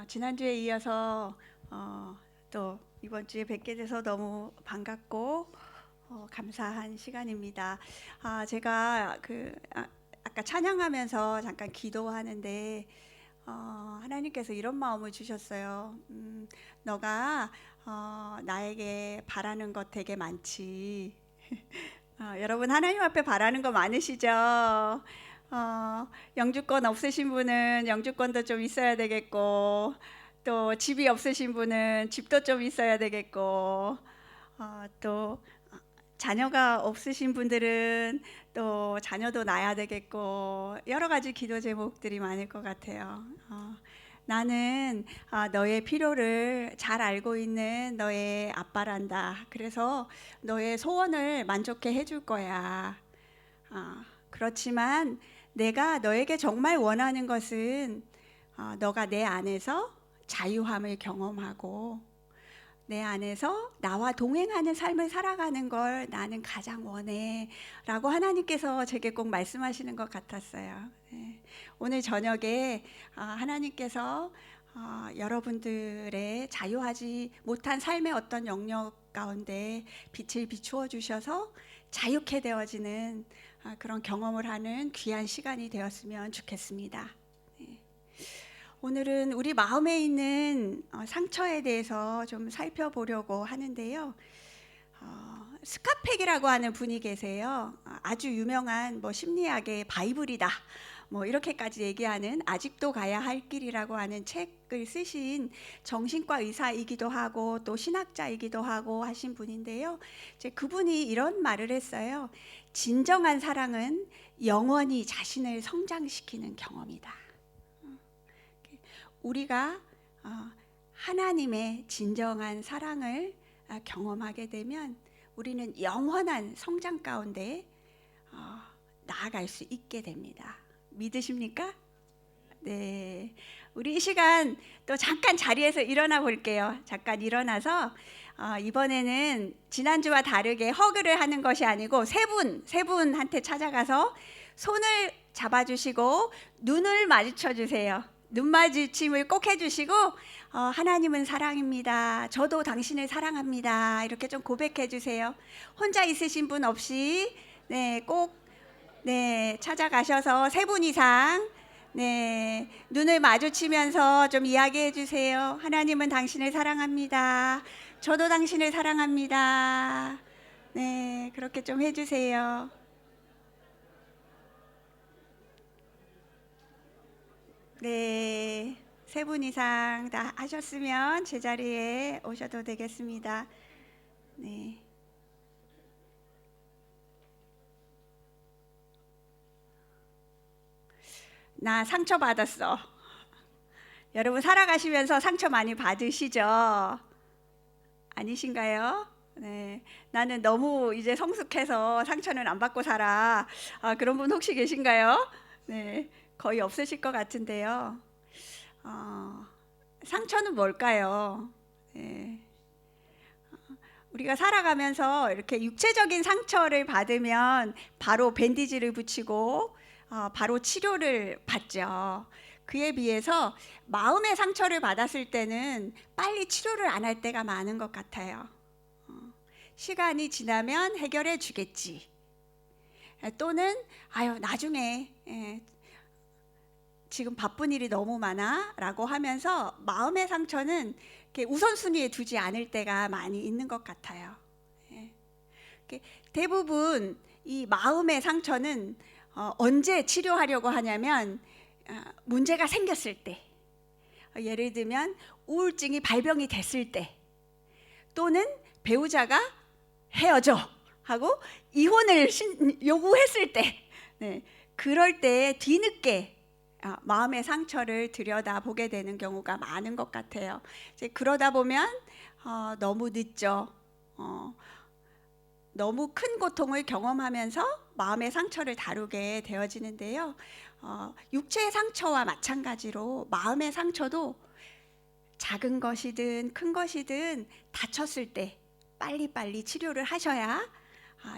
지난주에 이어서 또 이번 주에 뵙게 돼서 너무 반갑고 감사한 시간입니다. 제가 아까 찬양하면서 잠깐 기도하는데 하나님께서 이런 마음을 주셨어요. 너가 나에게 바라는 것 되게 많지. 여러분 하나님 앞에 바라는 거 많으시죠? 영주권 없으신 분은 영주권도 좀 있어야 되겠고, 또 집이 없으신 분은 집도 좀 있어야 되겠고, 또 자녀가 없으신 분들은 또 자녀도 낳아야 되겠고, 여러 가지 기도 제목들이 많을 것 같아요. 나는 너의 필요를 잘 알고 있는 너의 아빠란다. 그래서 너의 소원을 만족해 해줄 거야. 그렇지만 내가 너에게 정말 원하는 것은 너가 내 안에서 자유함을 경험하고 내 안에서 나와 동행하는 삶을 살아가는 걸 나는 가장 원해 라고 하나님께서 제게 꼭 말씀하시는 것 같았어요. 네. 오늘 저녁에 하나님께서 여러분들의 자유하지 못한 삶의 어떤 영역 가운데 빛을 비추어 주셔서 자유케 되어지는 그런 경험을 하는 귀한 시간이 되었으면 좋겠습니다. 네. 오늘은 우리 마음에 있는 상처에 대해서 좀 살펴보려고 하는데요. 스카펙이라고 하는 분이 계세요. 아주 유명한 심리학의 바이블이다. 이렇게까지 얘기하는 아직도 가야 할 길이라고 하는 책을 쓰신 정신과 의사이기도 하고 또 신학자이기도 하고 하신 분인데요. 그분이 이런 말을 했어요. 진정한 사랑은 영원히 자신을 성장시키는 경험이다. 우리가 하나님의 진정한 사랑을 경험하게 되면 우리는 영원한 성장 가운데 나아갈 수 있게 됩니다. 믿으십니까? 네. 우리 이 시간 또 잠깐 자리에서 일어나 볼게요. 잠깐 일어나서 이번에는 지난주와 다르게 허그를 하는 것이 아니고 세 분한테 찾아가서 손을 잡아주시고 눈을 마주쳐 주세요. 눈 마주침을 꼭 해주시고 하나님은 사랑입니다. 저도 당신을 사랑합니다. 이렇게 좀 고백해 주세요. 혼자 있으신 분 없이 꼭 찾아가셔서 세 분 이상 눈을 마주치면서 좀 이야기해 주세요. 하나님은 당신을 사랑합니다. 저도 당신을 사랑합니다. 그렇게 좀 해주세요. 세 분 이상 다 하셨으면 제자리에 오셔도 되겠습니다. 나 상처 받았어. 여러분 살아가시면서 상처 많이 받으시죠? 아니신가요? 나는 너무 이제 성숙해서 상처는 안 받고 살아. 그런 분 혹시 계신가요? 거의 없으실 것 같은데요. 상처는 뭘까요? 우리가 살아가면서 이렇게 육체적인 상처를 받으면 바로 밴디지를 붙이고 바로 치료를 받죠. 그에 비해서 마음의 상처를 받았을 때는 빨리 치료를 안 할 때가 많은 것 같아요. 시간이 지나면 해결해 주겠지. 또는 나중에 지금 바쁜 일이 너무 많아 라고 하면서 마음의 상처는 이렇게 우선순위에 두지 않을 때가 많이 있는 것 같아요. 대부분 이 마음의 상처는 언제 치료하려고 하냐면 문제가 생겼을 때, 예를 들면 우울증이 발병이 됐을 때, 또는 배우자가 헤어져 하고 이혼을 요구했을 때, 그럴 때 뒤늦게 마음의 상처를 들여다보게 되는 경우가 많은 것 같아요. 그러다 보면 너무 늦죠. 너무 큰 고통을 경험하면서 마음의 상처를 다루게 되어지는데요. 육체의 상처와 마찬가지로 마음의 상처도 작은 것이든 큰 것이든 다쳤을 때 빨리빨리 치료를 하셔야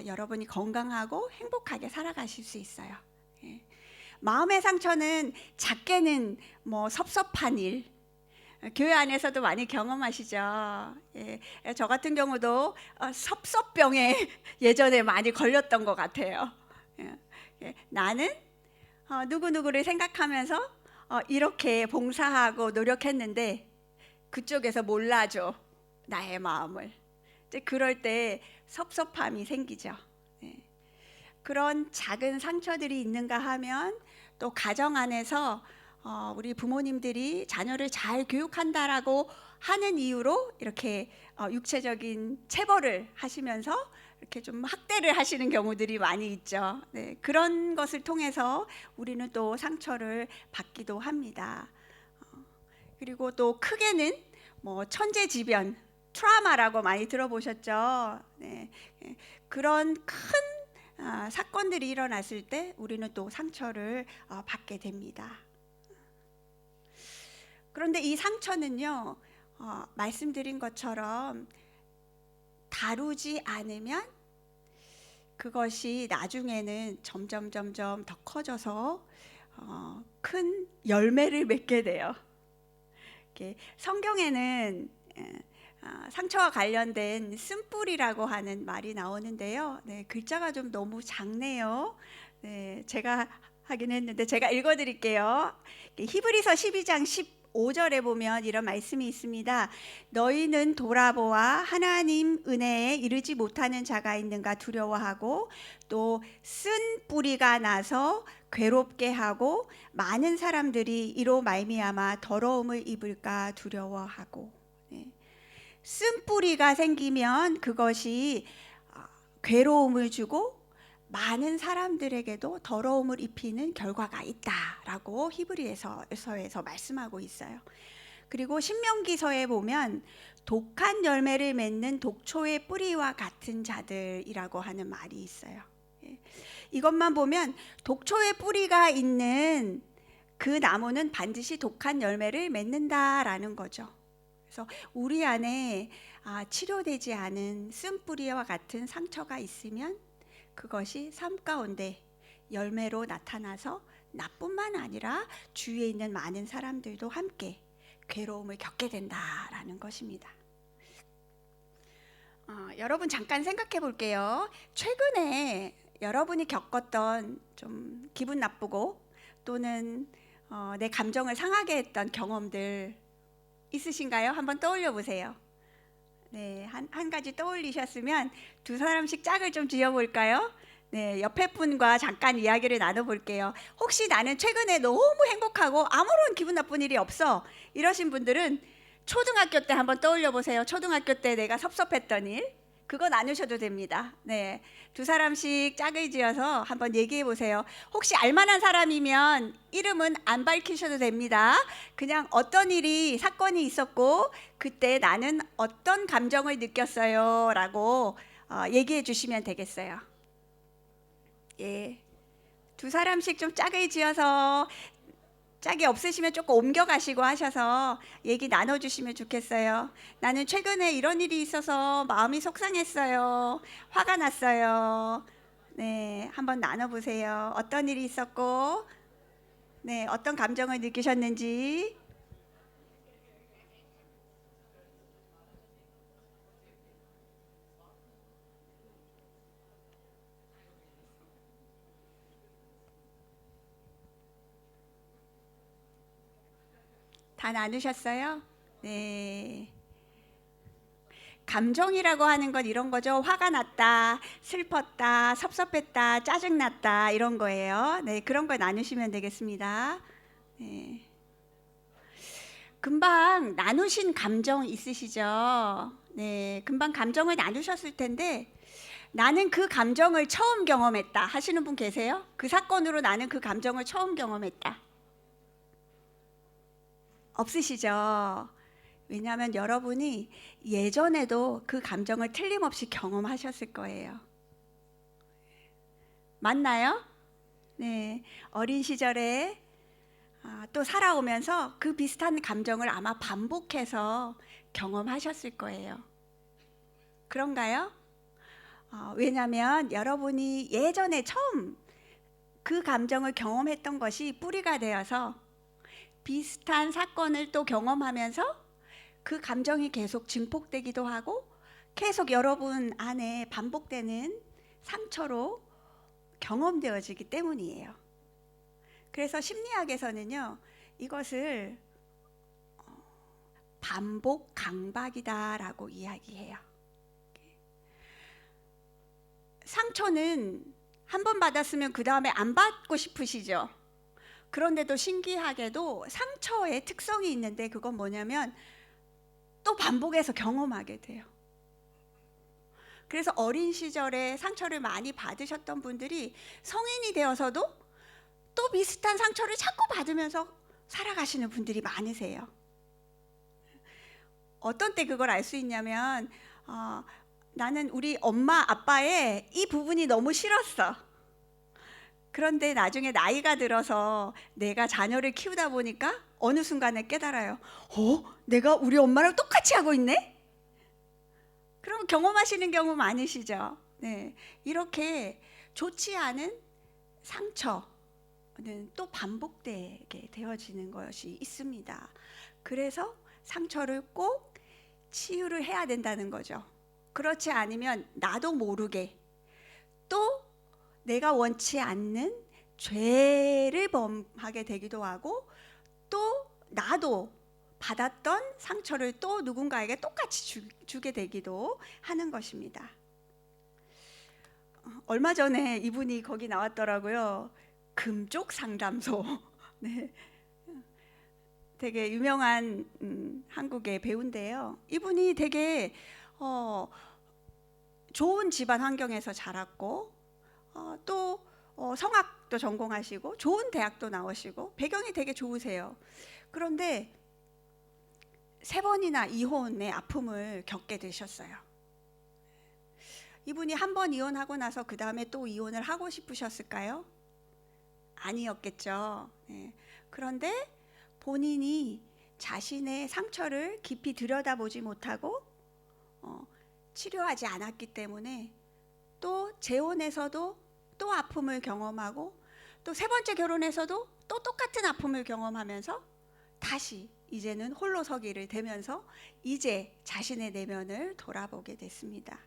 여러분이 건강하고 행복하게 살아가실 수 있어요. 마음의 상처는 작게는 섭섭한 일, 교회 안에서도 많이 경험하시죠. 예, 저 같은 경우도 섭섭병에 예전에 많이 걸렸던 것 같아요. 나는 누구누구를 생각하면서 이렇게 봉사하고 노력했는데 그쪽에서 몰라줘 나의 마음을. 이제 그럴 때 섭섭함이 생기죠. 그런 작은 상처들이 있는가 하면 또 가정 안에서 우리 부모님들이 자녀를 잘 교육한다라고 하는 이유로 이렇게 육체적인 체벌을 하시면서 이렇게 좀 학대를 하시는 경우들이 많이 있죠. 네, 그런 것을 통해서 우리는 또 상처를 받기도 합니다. 그리고 또 크게는 뭐 천재지변, 트라우마라고 많이 들어보셨죠? 네, 그런 큰 사건들이 일어났을 때 우리는 또 상처를 받게 됩니다. 그런데 이 상처는요, 말씀드린 것처럼 다루지 않으면 그것이 나중에는 점점 더 커져서 큰 열매를 맺게 돼요. 성경에는 상처와 관련된 쓴뿌리라고 하는 말이 나오는데요. 네, 글자가 좀 너무 작네요. 네, 제가 하긴 했는데 제가 읽어드릴게요. 히브리서 12장 15절에 보면 이런 말씀이 있습니다. 너희는 돌아보아 하나님 은혜에 이르지 못하는 자가 있는가 두려워하고 또 쓴 뿌리가 나서 괴롭게 하고 많은 사람들이 이로 말미암아 더러움을 입을까 두려워하고. 쓴 뿌리가 생기면 그것이 괴로움을 주고 많은 사람들에게도 더러움을 입히는 결과가 있다라고 히브리서에서 말씀하고 있어요. 그리고 신명기서에 보면 독한 열매를 맺는 독초의 뿌리와 같은 자들이라고 하는 말이 있어요. 이것만 보면 독초의 뿌리가 있는 그 나무는 반드시 독한 열매를 맺는다라는 거죠. 그래서 우리 안에 치료되지 않은 쓴뿌리와 같은 상처가 있으면 그것이 삶 가운데 열매로 나타나서 나뿐만 아니라 주위에 있는 많은 사람들도 함께 괴로움을 겪게 된다라는 것입니다. 여러분 잠깐 생각해 볼게요. 최근에 여러분이 겪었던 좀 기분 나쁘고 또는 내 감정을 상하게 했던 경험들 있으신가요? 한번 떠올려 보세요. 네, 한 가지 떠올리셨으면 두 사람씩 짝을 좀 지어볼까요? 네, 옆에 분과 잠깐 이야기를 나눠볼게요. 혹시 나는 최근에 너무 행복하고 아무런 기분 나쁜 일이 없어 이러신 분들은 초등학교 때 한번 떠올려 보세요. 초등학교 때 내가 섭섭했던 일, 그거 나누셔도 됩니다. 네, 두 사람씩 짝을 지어서 한번 얘기해 보세요. 혹시 알만한 사람이면 이름은 안 밝히셔도 됩니다. 그냥 어떤 일이 사건이 있었고 그때 나는 어떤 감정을 느꼈어요 라고 얘기해 주시면 되겠어요. 예, 두 사람씩 좀 짝을 지어서 짝이 없으시면 조금 옮겨가시고 하셔서 얘기 나눠주시면 좋겠어요. 나는 최근에 이런 일이 있어서 마음이 속상했어요. 화가 났어요. 네, 한번 나눠보세요. 어떤 일이 있었고, 네, 어떤 감정을 느끼셨는지. 다 나누셨어요? 네. 감정이라고 하는 건 이런 거죠. 화가 났다, 슬펐다, 섭섭했다, 짜증났다 이런 거예요. 네, 그런 걸 나누시면 되겠습니다. 네. 금방 나누신 감정 있으시죠? 네, 금방 감정을 나누셨을 텐데 나는 그 감정을 처음 경험했다 하시는 분 계세요? 그 사건으로 나는 그 감정을 처음 경험했다. 없으시죠? 왜냐하면 여러분이 예전에도 그 감정을 틀림없이 경험하셨을 거예요. 맞나요? 네, 어린 시절에 또 살아오면서 그 비슷한 감정을 아마 반복해서 경험하셨을 거예요. 그런가요? 왜냐하면 여러분이 예전에 처음 그 감정을 경험했던 것이 뿌리가 되어서 비슷한 사건을 또 경험하면서 그 감정이 계속 증폭되기도 하고 계속 여러분 안에 반복되는 상처로 경험되어지기 때문이에요. 그래서 심리학에서는요, 이것을 반복 강박이다라고 이야기해요. 상처는 한 번 받았으면 그 다음에 안 받고 싶으시죠? 그런데도 신기하게도 상처의 특성이 있는데 그건 뭐냐면 또 반복해서 경험하게 돼요. 그래서 어린 시절에 상처를 많이 받으셨던 분들이 성인이 되어서도 또 비슷한 상처를 자꾸 받으면서 살아가시는 분들이 많으세요. 어떤 때 그걸 알 수 있냐면 나는 우리 엄마 아빠의 이 부분이 너무 싫었어. 그런데 나중에 나이가 들어서 내가 자녀를 키우다 보니까 어느 순간에 깨달아요. 내가 우리 엄마랑 똑같이 하고 있네? 그럼 경험하시는 경우 많으시죠? 네, 이렇게 좋지 않은 상처는 또 반복되게 되어지는 것이 있습니다. 그래서 상처를 꼭 치유를 해야 된다는 거죠. 그렇지 않으면 나도 모르게 또 내가 원치 않는 죄를 범하게 되기도 하고 또 나도 받았던 상처를 또 누군가에게 똑같이 주게 되기도 하는 것입니다. 얼마 전에 이분이 거기 나왔더라고요. 금쪽 상담소. 네. 되게 유명한 한국의 배우인데요. 이분이 되게 좋은 집안 환경에서 자랐고 또 성악도 전공하시고 좋은 대학도 나오시고 배경이 되게 좋으세요. 그런데 3번이나 이혼의 아픔을 겪게 되셨어요. 이분이 한 번 이혼하고 나서 그 다음에 또 이혼을 하고 싶으셨을까요? 아니었겠죠. 네. 그런데 본인이 자신의 상처를 깊이 들여다보지 못하고 치료하지 않았기 때문에 또 재혼에서도 또 아픔을 경험하고 또 3번째 결혼에서도 또 똑같은 아픔을 경험하면서 다시 이제는 홀로 서기를 되면서 이제 자신의 내면을 돌아보게 됐습니다.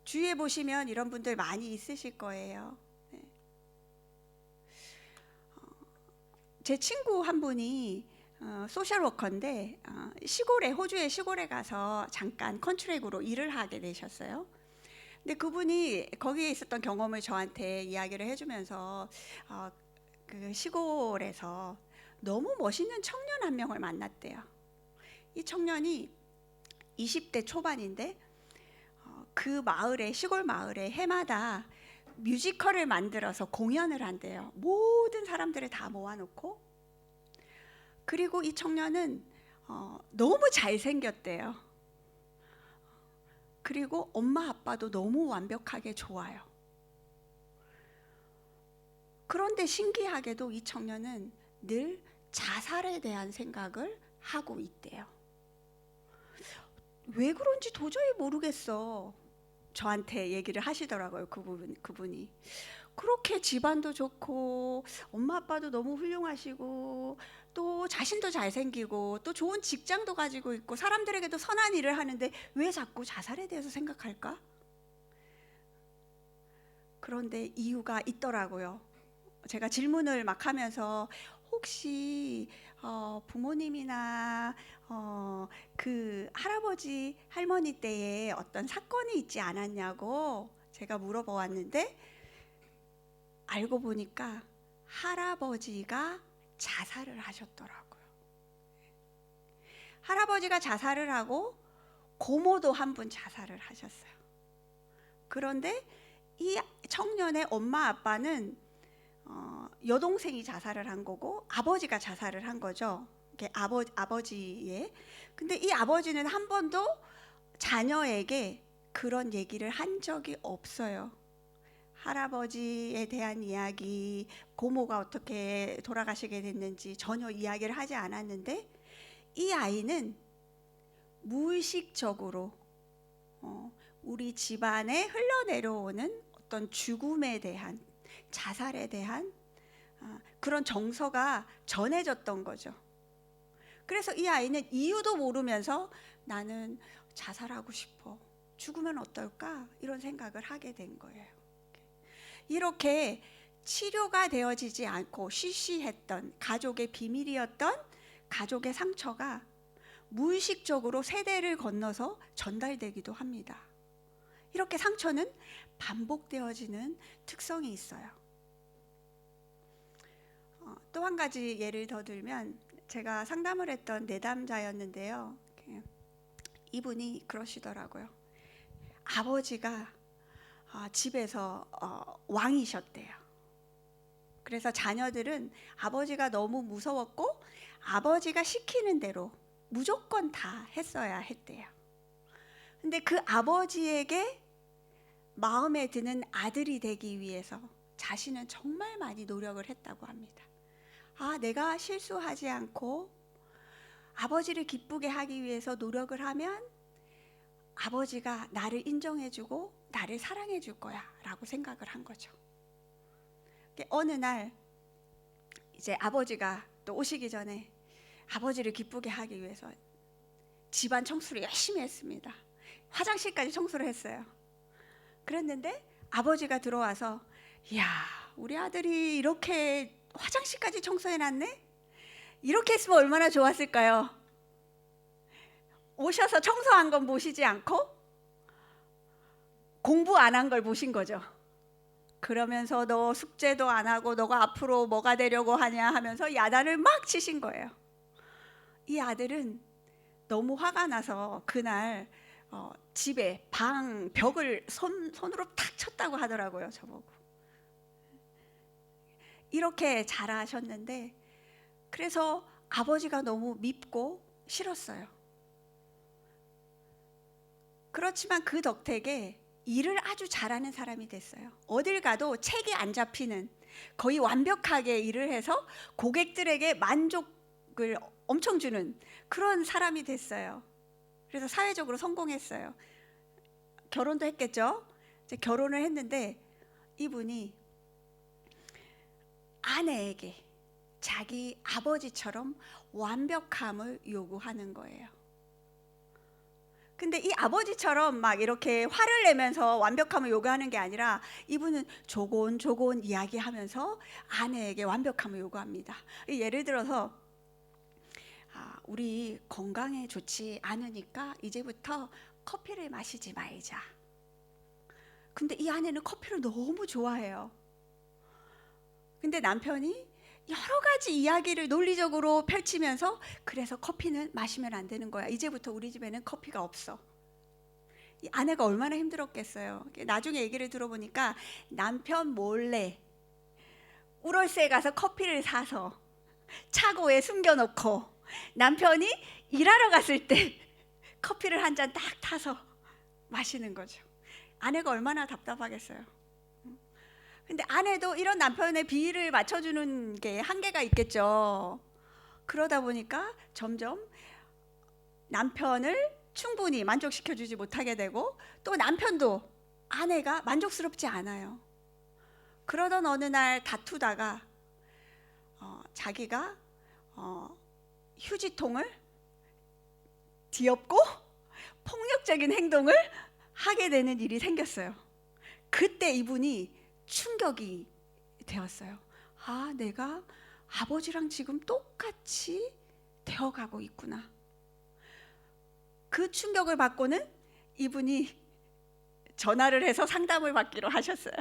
주위에 보시면 이런 분들 많이 있으실 거예요. 네. 제 친구 한 분이 소셜워커인데 시골에 호주의 시골에 가서 잠깐 컨트랙으로 일을 하게 되셨어요. 근데 그분이 거기에 있었던 경험을 저한테 이야기를 해주면서 그 시골에서 너무 멋있는 청년 한 명을 만났대요. 이 청년이 20대 초반인데 그 마을에 시골 마을에 해마다 뮤지컬을 만들어서 공연을 한대요. 모든 사람들을 다 모아놓고. 그리고 이 청년은 너무 잘생겼대요. 그리고 엄마 아빠도 너무 완벽하게 좋아요. 그런데 신기하게도 이 청년은 늘 자살에 대한 생각을 하고 있대요. 왜 그런지 도저히 모르겠어. 저한테 얘기를 하시더라고요. 그분이. 그렇게 집안도 좋고 엄마 아빠도 너무 훌륭하시고 또 자신도 잘생기고 또 좋은 직장도 가지고 있고 사람들에게도 선한 일을 하는데 왜 자꾸 자살에 대해서 생각할까? 그런데 이유가 있더라고요. 제가 질문을 막 하면서 혹시 부모님이나 그 할아버지 할머니 때에 어떤 사건이 있지 않았냐고 제가 물어보았는데 알고 보니까 할아버지가 자살을 하셨더라고요. 할아버지가 자살을 하고 고모도 한 분 자살을 하셨어요. 그런데 이 청년의 엄마 아빠는 여동생이 자살을 한 거고 아버지가 자살을 한 거죠. 아버지의. 근데 이 아버지는 한 번도 자녀에게 그런 얘기를 한 적이 없어요. 할아버지에 대한 이야기, 고모가 어떻게 돌아가시게 됐는지 전혀 이야기를 하지 않았는데 이 아이는 무의식적으로 우리 집안에 흘러내려오는 어떤 죽음에 대한 자살에 대한 그런 정서가 전해졌던 거죠. 그래서 이 아이는 이유도 모르면서 나는 자살하고 싶어, 죽으면 어떨까, 이런 생각을 하게 된 거예요. 이렇게 치료가 되어지지 않고 쉬쉬했던 가족의 비밀이었던 가족의 상처가 무의식적으로 세대를 건너서 전달되기도 합니다. 이렇게 상처는 반복되어지는 특성이 있어요. 또 한 가지 예를 더 들면, 제가 상담을 했던 내담자였는데요. 이분이 그러시더라고요. 아버지가 집에서 왕이셨대요. 그래서 자녀들은 아버지가 너무 무서웠고 아버지가 시키는 대로 무조건 다 했어야 했대요. 근데 그 아버지에게 마음에 드는 아들이 되기 위해서 자신은 정말 많이 노력을 했다고 합니다. 내가 실수하지 않고 아버지를 기쁘게 하기 위해서 노력을 하면 아버지가 나를 인정해주고 나를 사랑해줄 거야 라고 생각을 한 거죠. 어느 날 이제 아버지가 또 오시기 전에 아버지를 기쁘게 하기 위해서 집안 청소를 열심히 했습니다. 화장실까지 청소를 했어요. 그랬는데 아버지가 들어와서, 이야, 우리 아들이 이렇게 화장실까지 청소해놨네? 이렇게 했으면 얼마나 좋았을까요? 오셔서 청소한 건 보시지 않고 공부 안 한 걸 보신 거죠. 그러면서 너 숙제도 안 하고 너가 앞으로 뭐가 되려고 하냐 하면서 야단을 막 치신 거예요. 이 아들은 너무 화가 나서 그날 집에 방 벽을 손으로 탁 쳤다고 하더라고요. 저보고. 이렇게 자라셨는데, 그래서 아버지가 너무 밉고 싫었어요. 그렇지만 그 덕택에 일을 아주 잘하는 사람이 됐어요. 어딜 가도 책이 안 잡히는, 거의 완벽하게 일을 해서 고객들에게 만족을 엄청 주는 그런 사람이 됐어요. 그래서 사회적으로 성공했어요. 결혼도 했겠죠. 이제 결혼을 했는데 이분이 아내에게 자기 아버지처럼 완벽함을 요구하는 거예요. 근데 이 아버지처럼 막 이렇게 화를 내면서 완벽함을 요구하는 게 아니라 이분은 조곤조곤 이야기하면서 아내에게 완벽함을 요구합니다. 예를 들어서 우리 건강에 좋지 않으니까 이제부터 커피를 마시지 말자. 근데 이 아내는 커피를 너무 좋아해요. 근데 남편이 여러 가지 이야기를 논리적으로 펼치면서, 그래서 커피는 마시면 안 되는 거야. 이제부터 우리 집에는 커피가 없어. 이 아내가 얼마나 힘들었겠어요. 나중에 얘기를 들어보니까 남편 몰래 우럴스에 가서 커피를 사서 차고에 숨겨놓고 남편이 일하러 갔을 때 커피를 한 잔 딱 타서 마시는 거죠. 아내가 얼마나 답답하겠어요. 근데 아내도 이런 남편의 비위를 맞춰주는 게 한계가 있겠죠. 그러다 보니까 점점 남편을 충분히 만족시켜주지 못하게 되고, 또 남편도 아내가 만족스럽지 않아요. 그러던 어느 날 다투다가 자기가 휴지통을 뒤엎고 폭력적인 행동을 하게 되는 일이 생겼어요. 그때 이분이 충격이 되었어요. 내가 아버지랑 지금 똑같이 되어가고 있구나. 그 충격을 받고는 이분이 전화를 해서 상담을 받기로 하셨어요.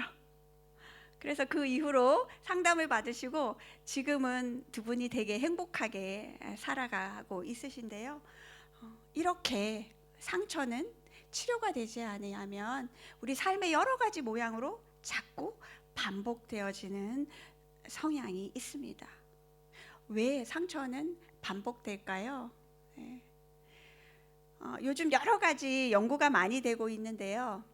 그래서 그 이후로 상담을 받으시고 지금은 두 분이 되게 행복하게 살아가고 있으신데요. 이렇게 상처는 치료가 되지 않으면 우리 삶의 여러 가지 모양으로 자꾸 반복되어지는 성향이 있습니다. 왜 상처는 반복될까요? 요즘 여러 가지 연구가 많이 되고 있는데요.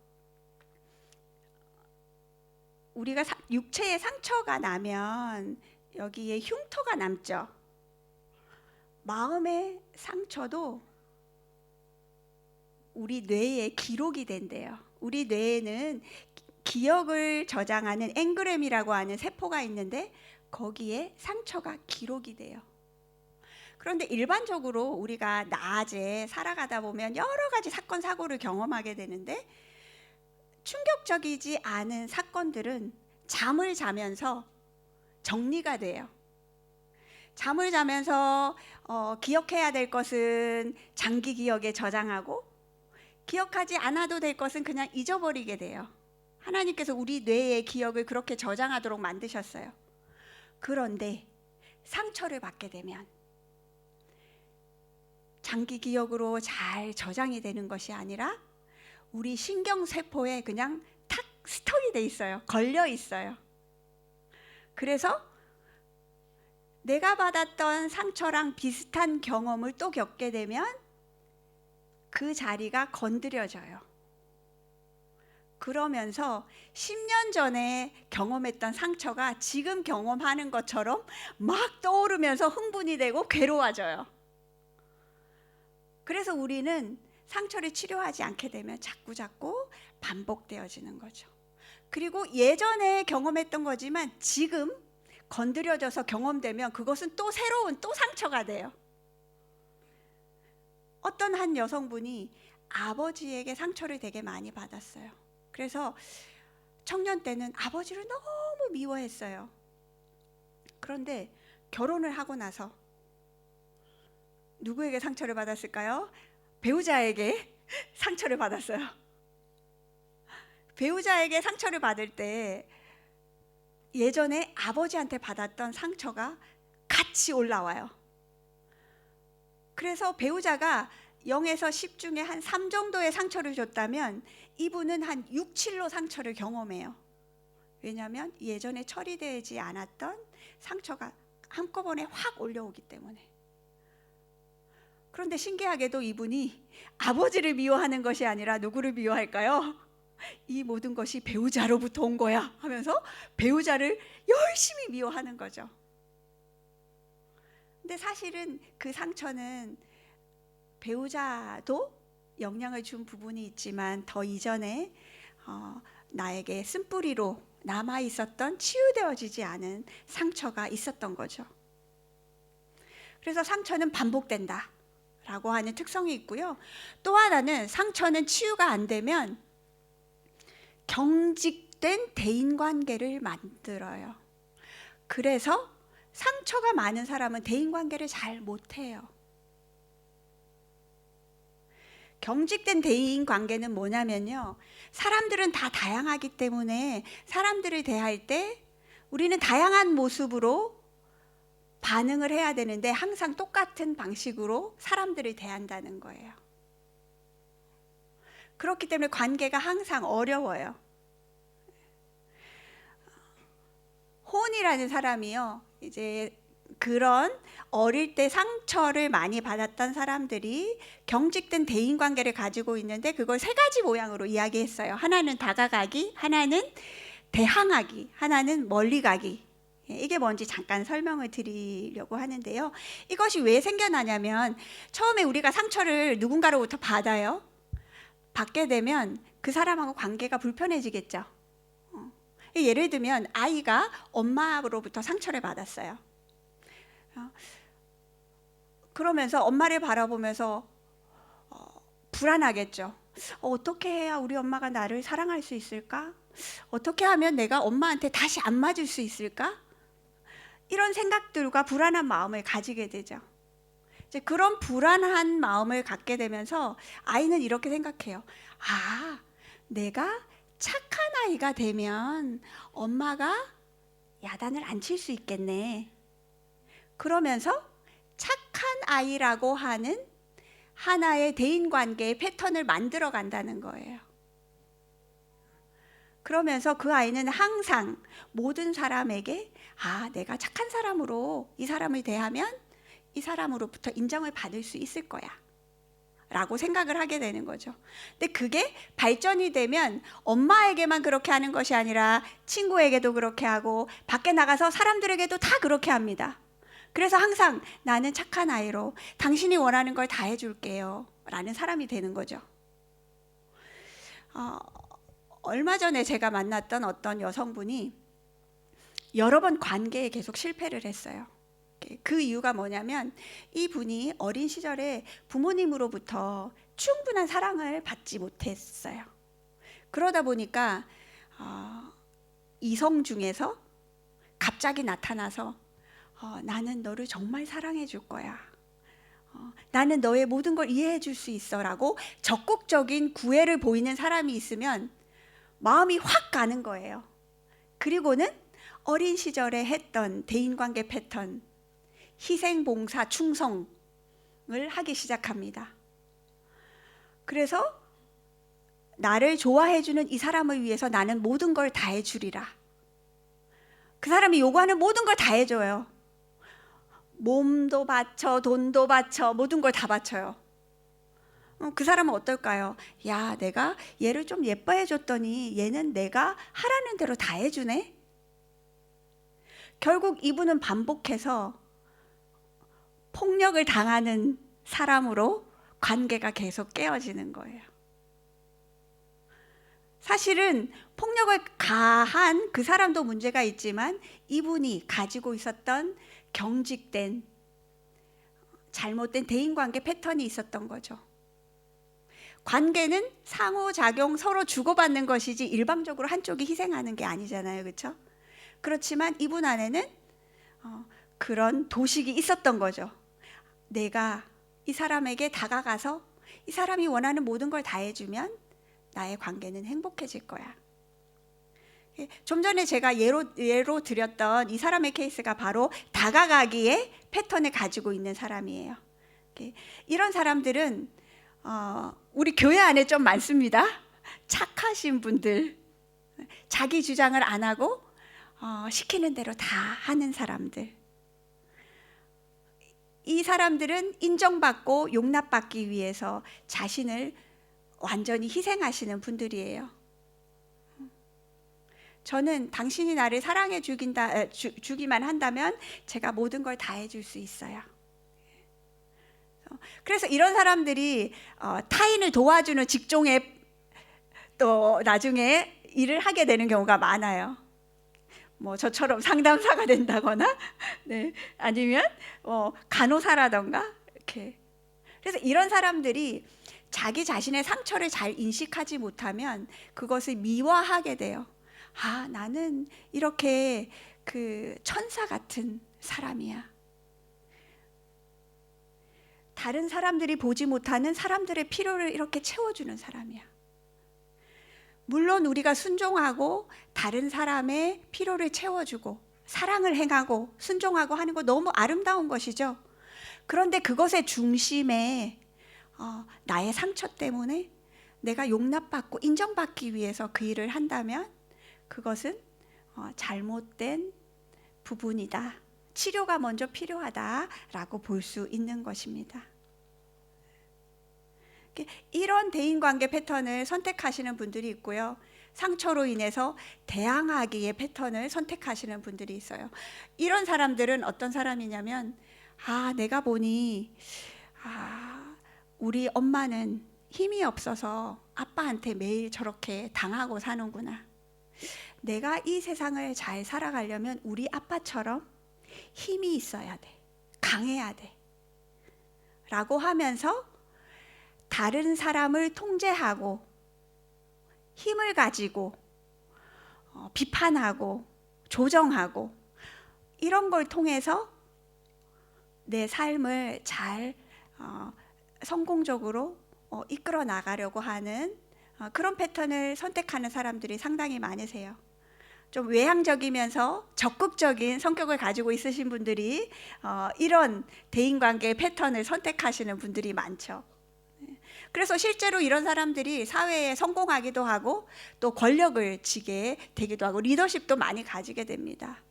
우리가 육체에 상처가 나면 여기에 흉터가 남죠. 마음의 상처도 우리 뇌에 기록이 된대요. 우리 뇌에는 기억을 저장하는 엔그램이라고 하는 세포가 있는데 거기에 상처가 기록이 돼요. 그런데 일반적으로 우리가 낮에 살아가다 보면 여러 가지 사건 사고를 경험하게 되는데, 충격적이지 않은 사건들은 잠을 자면서 정리가 돼요. 잠을 자면서 기억해야 될 것은 장기 기억에 저장하고, 기억하지 않아도 될 것은 그냥 잊어버리게 돼요. 하나님께서 우리 뇌의 기억을 그렇게 저장하도록 만드셨어요. 그런데 상처를 받게 되면 장기 기억으로 잘 저장이 되는 것이 아니라 우리 신경세포에 그냥 탁 스톡이 돼 있어요. 걸려 있어요. 그래서 내가 받았던 상처랑 비슷한 경험을 또 겪게 되면 그 자리가 건드려져요. 그러면서 10년 전에 경험했던 상처가 지금 경험하는 것처럼 막 떠오르면서 흥분이 되고 괴로워져요. 그래서 우리는 상처를 치료하지 않게 되면 자꾸 반복되어지는 거죠. 그리고 예전에 경험했던 거지만 지금 건드려져서 경험되면 그것은 또 새로운 또 상처가 돼요. 어떤 한 여성분이 아버지에게 상처를 되게 많이 받았어요. 그래서 청년 때는 아버지를 너무 미워했어요. 그런데 결혼을 하고 나서 누구에게 상처를 받았을까요? 배우자에게 상처를 받았어요. 배우자에게 상처를 받을 때 예전에 아버지한테 받았던 상처가 같이 올라와요. 그래서 배우자가 0에서 10 중에 한 3 정도의 상처를 줬다면 이분은 한 6, 7로 상처를 경험해요. 왜냐하면 예전에 처리되지 않았던 상처가 한꺼번에 확 올려오기 때문에. 그런데 신기하게도 이분이 아버지를 미워하는 것이 아니라 누구를 미워할까요? 이 모든 것이 배우자로부터 온 거야 하면서 배우자를 열심히 미워하는 거죠. 근데 사실은 그 상처는 배우자도 영향을 준 부분이 있지만 더 이전에 나에게 쓴뿌리로 남아 있었던 치유되어지지 않은 상처가 있었던 거죠. 그래서 상처는 반복된다 라고 하는 특성이 있고요. 또 하나는 상처는 치유가 안 되면 경직된 대인관계를 만들어요. 그래서 상처가 많은 사람은 대인관계를 잘 못해요. 경직된 대인관계는 뭐냐면요, 사람들은 다 다양하기 때문에 사람들을 대할 때 우리는 다양한 모습으로 반응을 해야 되는데 항상 똑같은 방식으로 사람들을 대한다는 거예요. 그렇기 때문에 관계가 항상 어려워요. 혼이라는 사람이요, 이제 그런 어릴 때 상처를 많이 받았던 사람들이 경직된 대인관계를 가지고 있는데 그걸 3가지 모양으로 이야기했어요. 하나는 다가가기, 하나는 대항하기, 하나는 멀리가기. 이게 뭔지 잠깐 설명을 드리려고 하는데요. 이것이 왜 생겨나냐면 처음에 우리가 상처를 누군가로부터 받아요. 받게 되면 그 사람하고 관계가 불편해지겠죠. 예를 들면 아이가 엄마로부터 상처를 받았어요. 그러면서 엄마를 바라보면서 불안하겠죠. 어떻게 해야 우리 엄마가 나를 사랑할 수 있을까? 어떻게 하면 내가 엄마한테 다시 안 맞을 수 있을까? 이런 생각들과 불안한 마음을 가지게 되죠. 이제 그런 불안한 마음을 갖게 되면서 아이는 이렇게 생각해요. 아, 내가 착한 아이가 되면 엄마가 야단을 안 칠 수 있겠네. 그러면서 착한 아이라고 하는 하나의 대인관계의 패턴을 만들어 간다는 거예요. 그러면서 그 아이는 항상 모든 사람에게 내가 착한 사람으로 이 사람을 대하면 이 사람으로부터 인정을 받을 수 있을 거야 라고 생각을 하게 되는 거죠. 근데 그게 발전이 되면 엄마에게만 그렇게 하는 것이 아니라 친구에게도 그렇게 하고 밖에 나가서 사람들에게도 다 그렇게 합니다. 그래서 항상 나는 착한 아이로 당신이 원하는 걸 다 해줄게요 라는 사람이 되는 거죠. 얼마 전에 제가 만났던 어떤 여성분이 여러 번 관계에 계속 실패를 했어요. 그 이유가 뭐냐면 이분이 어린 시절에 부모님으로부터 충분한 사랑을 받지 못했어요. 그러다 보니까 이성 중에서 갑자기 나타나서 나는 너를 정말 사랑해 줄 거야. 나는 너의 모든 걸 이해해 줄 수 있어 라고 적극적인 구애를 보이는 사람이 있으면 마음이 확 가는 거예요. 그리고는 어린 시절에 했던 대인관계 패턴, 희생봉사 충성을 하기 시작합니다. 그래서 나를 좋아해 주는 이 사람을 위해서 나는 모든 걸 다 해주리라. 그 사람이 요구하는 모든 걸 다 해줘요. 몸도 바쳐, 돈도 바쳐, 모든 걸 다 바쳐요. 그 사람은 어떨까요? 야, 내가 얘를 좀 예뻐해 줬더니 얘는 내가 하라는 대로 다 해주네. 결국 이분은 반복해서 폭력을 당하는 사람으로 관계가 계속 깨어지는 거예요. 사실은 폭력을 가한 그 사람도 문제가 있지만 이분이 가지고 있었던 경직된 잘못된 대인관계 패턴이 있었던 거죠. 관계는 상호작용 서로 주고받는 것이지 일방적으로 한쪽이 희생하는 게 아니잖아요. 그렇죠? 그렇지만 이분 안에는 그런 도식이 있었던 거죠. 내가 이 사람에게 다가가서 이 사람이 원하는 모든 걸 다 해주면 나의 관계는 행복해질 거야. 좀 전에 제가 예로 드렸던 이 사람의 케이스가 바로 다가가기의 패턴을 가지고 있는 사람이에요. 이런 사람들은 우리 교회 안에 좀 많습니다. 착하신 분들, 자기 주장을 안 하고 시키는 대로 다 하는 사람들. 이 사람들은 인정받고 용납받기 위해서 자신을 완전히 희생하시는 분들이에요. 저는 당신이 나를 사랑해 주기만 한다면 제가 모든 걸 다 해줄 수 있어요. 그래서 이런 사람들이 타인을 도와주는 직종에 또 나중에 일을 하게 되는 경우가 많아요. 뭐 저처럼 상담사가 된다거나, 네, 아니면 간호사라던가 이렇게. 그래서 이런 사람들이 자기 자신의 상처를 잘 인식하지 못하면 그것을 미화하게 돼요. 아, 나는 이렇게 그 천사 같은 사람이야. 다른 사람들이 보지 못하는 사람들의 필요를 이렇게 채워주는 사람이야. 물론 우리가 순종하고 다른 사람의 필요를 채워주고 사랑을 행하고 순종하고 하는 거 너무 아름다운 것이죠. 그런데 그것의 중심에 나의 상처 때문에 내가 용납받고 인정받기 위해서 그 일을 한다면 그것은 잘못된 부분이다. 치료가 먼저 필요하다라고 볼 수 있는 것입니다. 이런 대인관계 패턴을 선택하시는 분들이 있고요. 상처로 인해서 대항하기의 패턴을 선택하시는 분들이 있어요. 이런 사람들은 어떤 사람이냐면 내가 보니 우리 엄마는 힘이 없어서 아빠한테 매일 저렇게 당하고 사는구나. 내가 이 세상을 잘 살아가려면 우리 아빠처럼 힘이 있어야 돼. 강해야 돼. 라고 하면서 다른 사람을 통제하고 힘을 가지고 비판하고 조정하고 이런 걸 통해서 내 삶을 잘 성공적으로 이끌어 나가려고 하는 그런 패턴을 선택하는 사람들이 상당히 많으세요. 좀 외향적이면서 적극적인 성격을 가지고 있으신 분들이 이런 대인관계 패턴을 선택하시는 분들이 많죠. 그래서 실제로 이런 사람들이 사회에 성공하기도 하고 또 권력을 쥐게 되기도 하고 리더십도 많이 가지게 됩니다.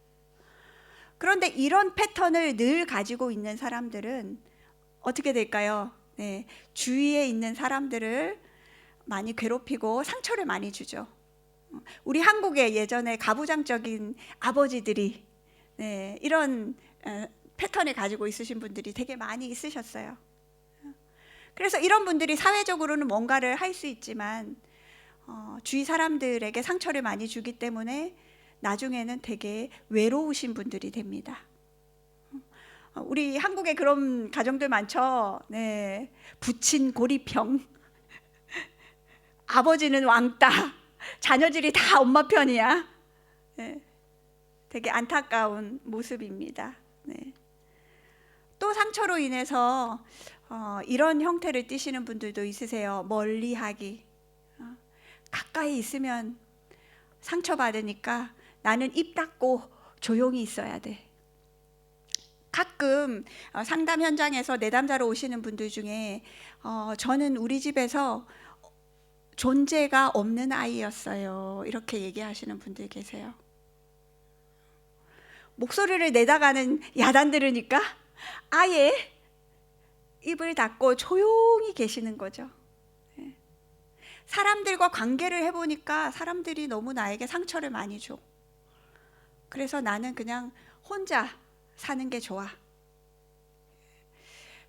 그런데 이런 패턴을 늘 가지고 있는 사람들은 어떻게 될까요? 네, 주위에 있는 사람들을 많이 괴롭히고 상처를 많이 주죠. 우리 한국의 예전에 가부장적인 아버지들이 이런 패턴을 가지고 있으신 분들이 되게 많이 있으셨어요. 그래서 이런 분들이 사회적으로는 뭔가를 할 수 있지만 주위 사람들에게 상처를 많이 주기 때문에 나중에는 되게 외로우신 분들이 됩니다. 우리 한국에 그런 가정들 많죠. 네, 부친 고리평, 아버지는 왕따, 자녀들이 다 엄마 편이야. 네, 되게 안타까운 모습입니다. 네. 또 상처로 인해서 이런 형태를 띠시는 분들도 있으세요. 멀리하기. 가까이 있으면 상처받으니까 나는 입 닫고 조용히 있어야 돼. 가끔 상담 현장에서 내담자로 오시는 분들 중에 저는 우리 집에서 존재가 없는 아이였어요, 이렇게 얘기하시는 분들 계세요. 목소리를 내다가는 야단 들으니까 아예 입을 닫고 조용히 계시는 거죠. 사람들과 관계를 해보니까 사람들이 너무 나에게 상처를 많이 줘. 그래서 나는 그냥 혼자 사는 게 좋아.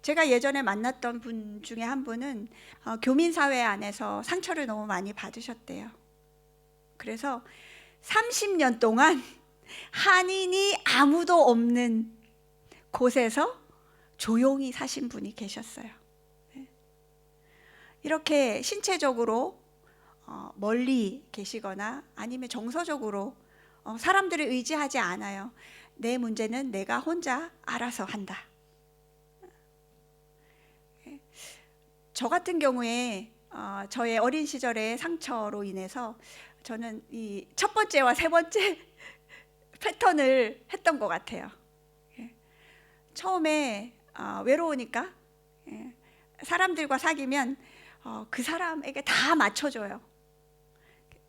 제가 예전에 만났던 분 중에 한 분은 교민사회 안에서 상처를 너무 많이 받으셨대요. 그래서 30년 동안 한인이 아무도 없는 곳에서 조용히 사신 분이 계셨어요. 이렇게 신체적으로 멀리 계시거나 아니면 정서적으로 사람들을 의지하지 않아요. 내 문제는 내가 혼자 알아서 한다. 저 같은 경우에 저의 어린 시절의 상처로 인해서 저는 이 첫 번째와 세 번째 패턴을 했던 것 같아요. 처음에 외로우니까 사람들과 사귀면 그 사람에게 다 맞춰줘요.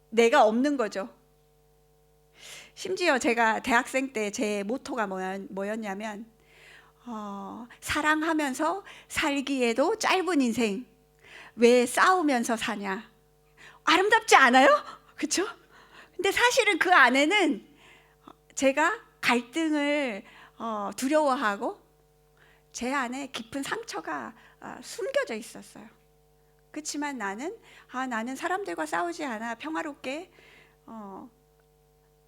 내가 없는 거죠. 심지어 제가 대학생 때 제 모토가 뭐였냐면 사랑하면서 살기에도 짧은 인생 왜 싸우면서 사냐. 아름답지 않아요? 그렇죠? 근데 사실은 그 안에는 제가 갈등을 두려워하고 제 안에 깊은 상처가 숨겨져 있었어요. 그렇지만 나는 사람들과 싸우지 않아. 평화롭게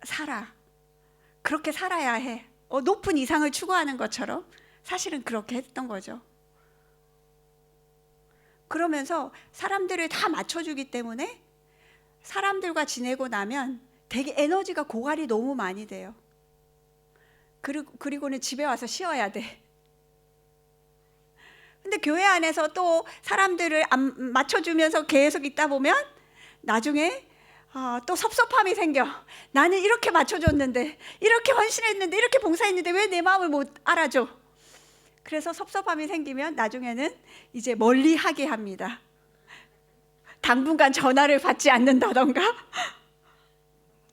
살아. 그렇게 살아야 해. 높은 이상을 추구하는 것처럼 사실은 그렇게 했던 거죠. 그러면서 사람들을 다 맞춰주기 때문에 사람들과 지내고 나면 되게 에너지가 고갈이 너무 많이 돼요. 그리고는 집에 와서 쉬어야 돼. 근데 교회 안에서 또 사람들을 안 맞춰주면서 계속 있다 보면 나중에 또 섭섭함이 생겨. 나는 이렇게 맞춰줬는데, 이렇게 헌신했는데, 이렇게 봉사했는데 왜 내 마음을 못 알아줘? 그래서 섭섭함이 생기면 나중에는 이제 멀리하게 합니다. 당분간 전화를 받지 않는다던가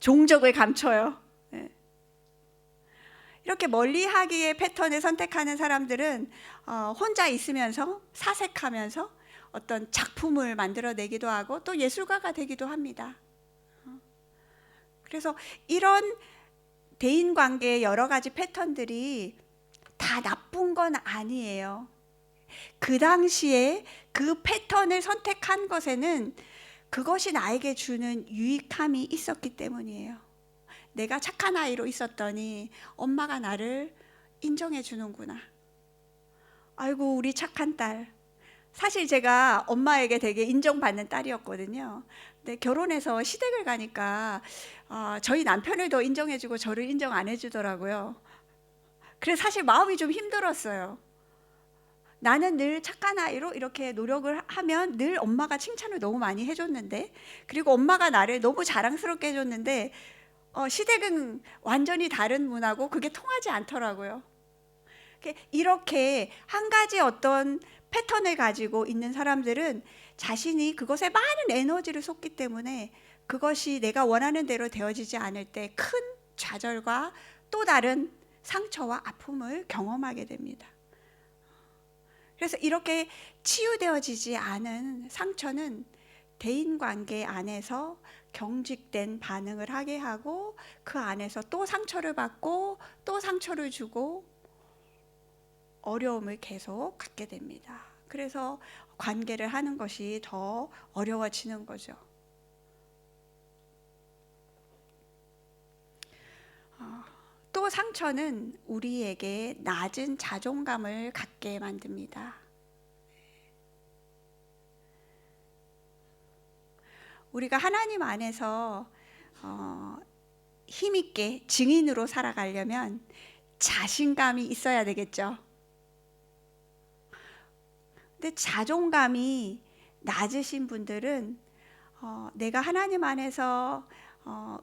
종적을 감춰요. 이렇게 멀리하기의 패턴을 선택하는 사람들은 혼자 있으면서 사색하면서 어떤 작품을 만들어내기도 하고 또 예술가가 되기도 합니다. 그래서 이런 대인관계의 여러 가지 패턴들이 다 나쁜 건 아니에요. 그 당시에 그 패턴을 선택한 것에는 그것이 나에게 주는 유익함이 있었기 때문이에요. 내가 착한 아이로 있었더니 엄마가 나를 인정해 주는구나. 아이고 우리 착한 딸. 사실 제가 엄마에게 되게 인정받는 딸이었거든요. 근데 결혼해서 시댁을 가니까 저희 남편을 더 인정해 주고 저를 인정 안 해주더라고요. 그래서 사실 마음이 좀 힘들었어요. 나는 늘 착한 아이로 이렇게 노력을 하면 늘 엄마가 칭찬을 너무 많이 해줬는데, 그리고 엄마가 나를 너무 자랑스럽게 해줬는데 시댁은 완전히 다른 문화고 그게 통하지 않더라고요. 이렇게 한 가지 어떤 패턴을 가지고 있는 사람들은 자신이 그것에 많은 에너지를 쏟기 때문에 그것이 내가 원하는 대로 되어지지 않을 때 큰 좌절과 또 다른 상처와 아픔을 경험하게 됩니다. 그래서 이렇게 치유되어지지 않은 상처는 대인관계 안에서 경직된 반응을 하게 하고 그 안에서 또 상처를 받고 또 상처를 주고 어려움을 계속 갖게 됩니다. 그래서 관계를 하는 것이 더 어려워지는 거죠. 또 상처는 우리에게 낮은 자존감을 갖게 만듭니다. 우리가 하나님 안에서 힘있게 증인으로 살아가려면 자신감이 있어야 되겠죠. 근데 자존감이 낮으신 분들은 내가 하나님 안에서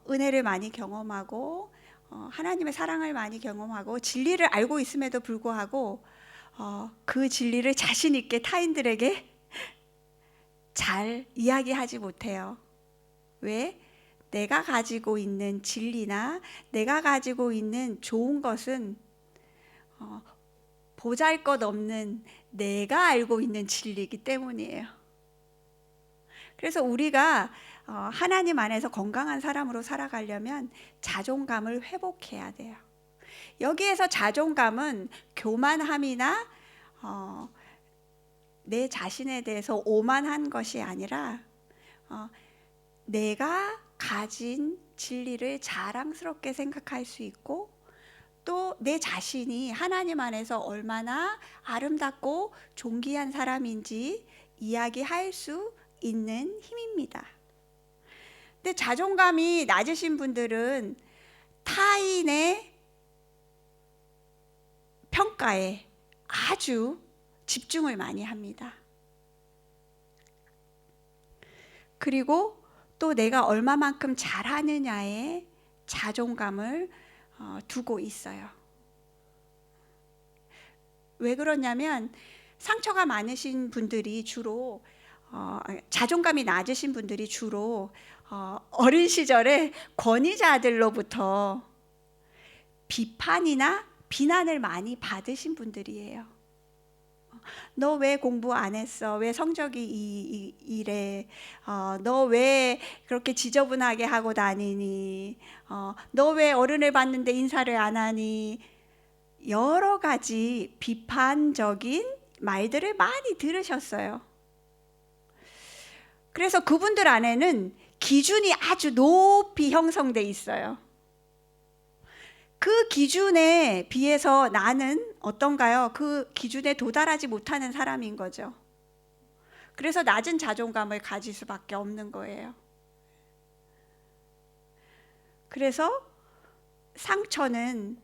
은혜를 많이 경험하고 하나님의 사랑을 많이 경험하고 진리를 알고 있음에도 불구하고 그 진리를 자신 있게 타인들에게 잘 이야기하지 못해요. 왜? 내가 가지고 있는 진리나 내가 가지고 있는 좋은 것은 보잘것없는 내가 알고 있는 진리이기 때문이에요. 그래서 우리가 하나님 안에서 건강한 사람으로 살아가려면 자존감을 회복해야 돼요. 여기에서 자존감은 교만함이나 내 자신에 대해서 오만한 것이 아니라 내가 가진 진리를 자랑스럽게 생각할 수 있고 또 내 자신이 하나님 안에서 얼마나 아름답고 존귀한 사람인지 이야기할 수 있는 힘입니다. 근데 자존감이 낮으신 분들은 타인의 평가에 아주 집중을 많이 합니다. 그리고 또 내가 얼마만큼 잘하느냐에 자존감을 두고 있어요. 왜 그러냐면 상처가 많으신 분들이 주로 자존감이 낮으신 분들이 주로 어린 시절에 권위자들로부터 비판이나 비난을 많이 받으신 분들이에요. 너 왜 공부 안 했어? 왜 성적이 이래? 너 왜 그렇게 지저분하게 하고 다니니? 너 왜 어른을 봤는데 인사를 안 하니? 여러 가지 비판적인 말들을 많이 들으셨어요. 그래서 그분들 안에는 기준이 아주 높이 형성돼 있어요. 그 기준에 비해서 나는 어떤가요? 그 기준에 도달하지 못하는 사람인 거죠. 그래서 낮은 자존감을 가질 수밖에 없는 거예요. 그래서 상처는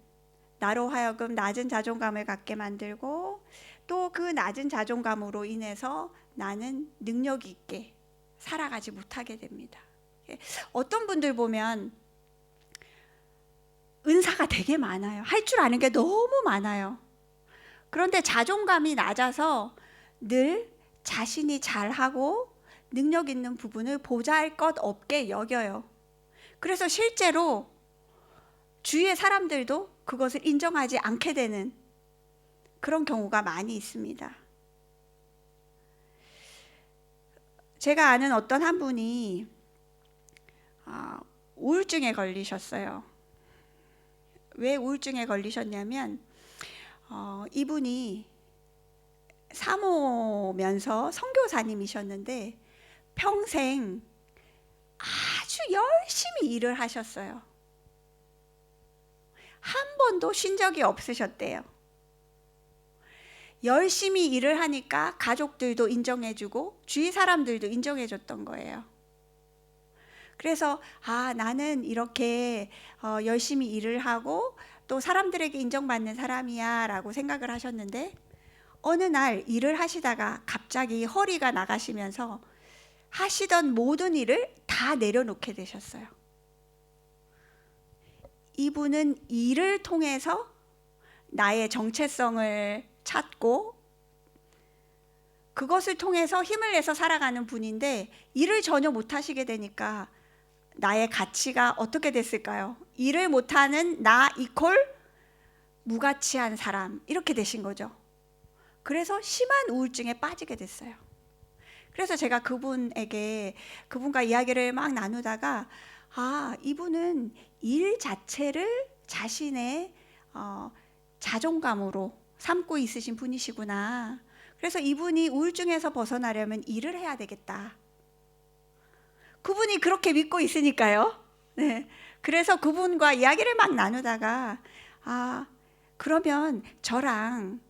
나로 하여금 낮은 자존감을 갖게 만들고 또 그 낮은 자존감으로 인해서 나는 능력 있게 살아가지 못하게 됩니다. 어떤 분들 보면 은사가 되게 많아요. 할 줄 아는 게 너무 많아요. 그런데 자존감이 낮아서 늘 자신이 잘하고 능력 있는 부분을 보잘것없게 여겨요. 그래서 실제로 주위의 사람들도 그것을 인정하지 않게 되는 그런 경우가 많이 있습니다. 제가 아는 어떤 한 분이 우울증에 걸리셨어요. 왜 우울증에 걸리셨냐면 이분이 사모면서 선교사님이셨는데 평생 아주 열심히 일을 하셨어요. 한 번도 쉰 적이 없으셨대요. 열심히 일을 하니까 가족들도 인정해주고 주위 사람들도 인정해줬던 거예요. 그래서 나는 이렇게 열심히 일을 하고 또 사람들에게 인정받는 사람이야 라고 생각을 하셨는데 어느 날 일을 하시다가 갑자기 허리가 나가시면서 하시던 모든 일을 다 내려놓게 되셨어요. 이분은 일을 통해서 나의 정체성을 찾고 그것을 통해서 힘을 내서 살아가는 분인데 일을 전혀 못하시게 되니까 나의 가치가 어떻게 됐을까요? 일을 못하는 나 이퀄 무가치한 사람 이렇게 되신 거죠. 그래서 심한 우울증에 빠지게 됐어요. 그래서 제가 그분과 이야기를 막 나누다가 이분은 일 자체를 자신의 자존감으로 삼고 있으신 분이시구나. 그래서 이분이 우울증에서 벗어나려면 일을 해야 되겠다. 그분이 그렇게 믿고 있으니까요. 네. 그래서 그분과 이야기를 막 나누다가 그러면 저랑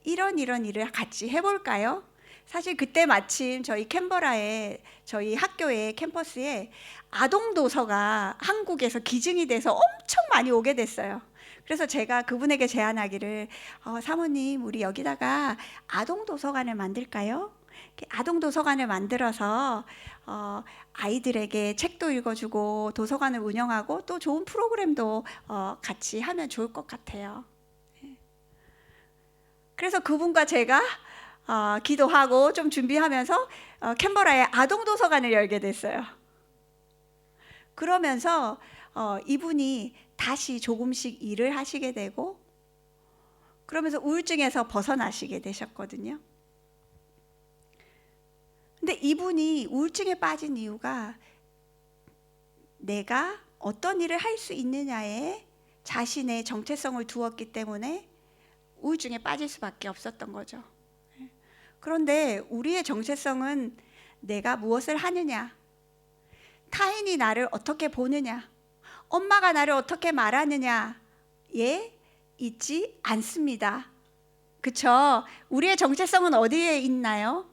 이런 일을 같이 해볼까요? 사실 그때 마침 저희 캔버라에, 저희 학교의 캠퍼스에 아동 도서가 한국에서 기증이 돼서 엄청 많이 오게 됐어요. 그래서 제가 그분에게 제안하기를, 사모님, 우리 여기다가 아동 도서관을 만들까요? 아동 도서관을 만들어서 아이들에게 책도 읽어주고 도서관을 운영하고 또 좋은 프로그램도 같이 하면 좋을 것 같아요. 그래서 그분과 제가 기도하고 좀 준비하면서 캔버라에 아동 도서관을 열게 됐어요. 그러면서 이분이 다시 조금씩 일을 하시게 되고, 그러면서 우울증에서 벗어나시게 되셨거든요. 근데 이분이 우울증에 빠진 이유가 내가 어떤 일을 할 수 있느냐에 자신의 정체성을 두었기 때문에 우울증에 빠질 수밖에 없었던 거죠. 그런데 우리의 정체성은 내가 무엇을 하느냐, 타인이 나를 어떻게 보느냐, 엄마가 나를 어떻게 말하느냐에 있지 않습니다. 그쵸? 우리의 정체성은 어디에 있나요?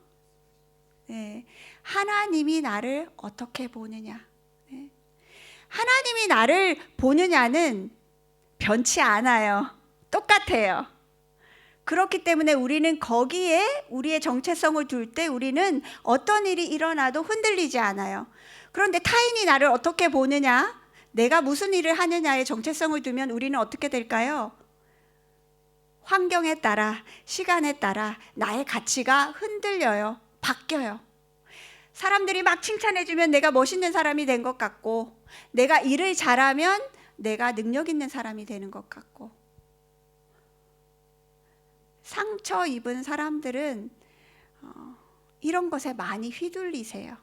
네. 하나님이 나를 어떻게 보느냐. 네. 하나님이 나를 보느냐는 변치 않아요. 똑같아요. 그렇기 때문에 우리는 거기에 우리의 정체성을 둘 때 우리는 어떤 일이 일어나도 흔들리지 않아요. 그런데 타인이 나를 어떻게 보느냐, 내가 무슨 일을 하느냐에 정체성을 두면 우리는 어떻게 될까요? 환경에 따라, 시간에 따라 나의 가치가 흔들려요. 바뀌어요. 사람들이 막 칭찬해주면 내가 멋있는 사람이 된 것 같고, 내가 일을 잘하면 내가 능력 있는 사람이 되는 것 같고, 상처 입은 사람들은 이런 것에 많이 휘둘리세요.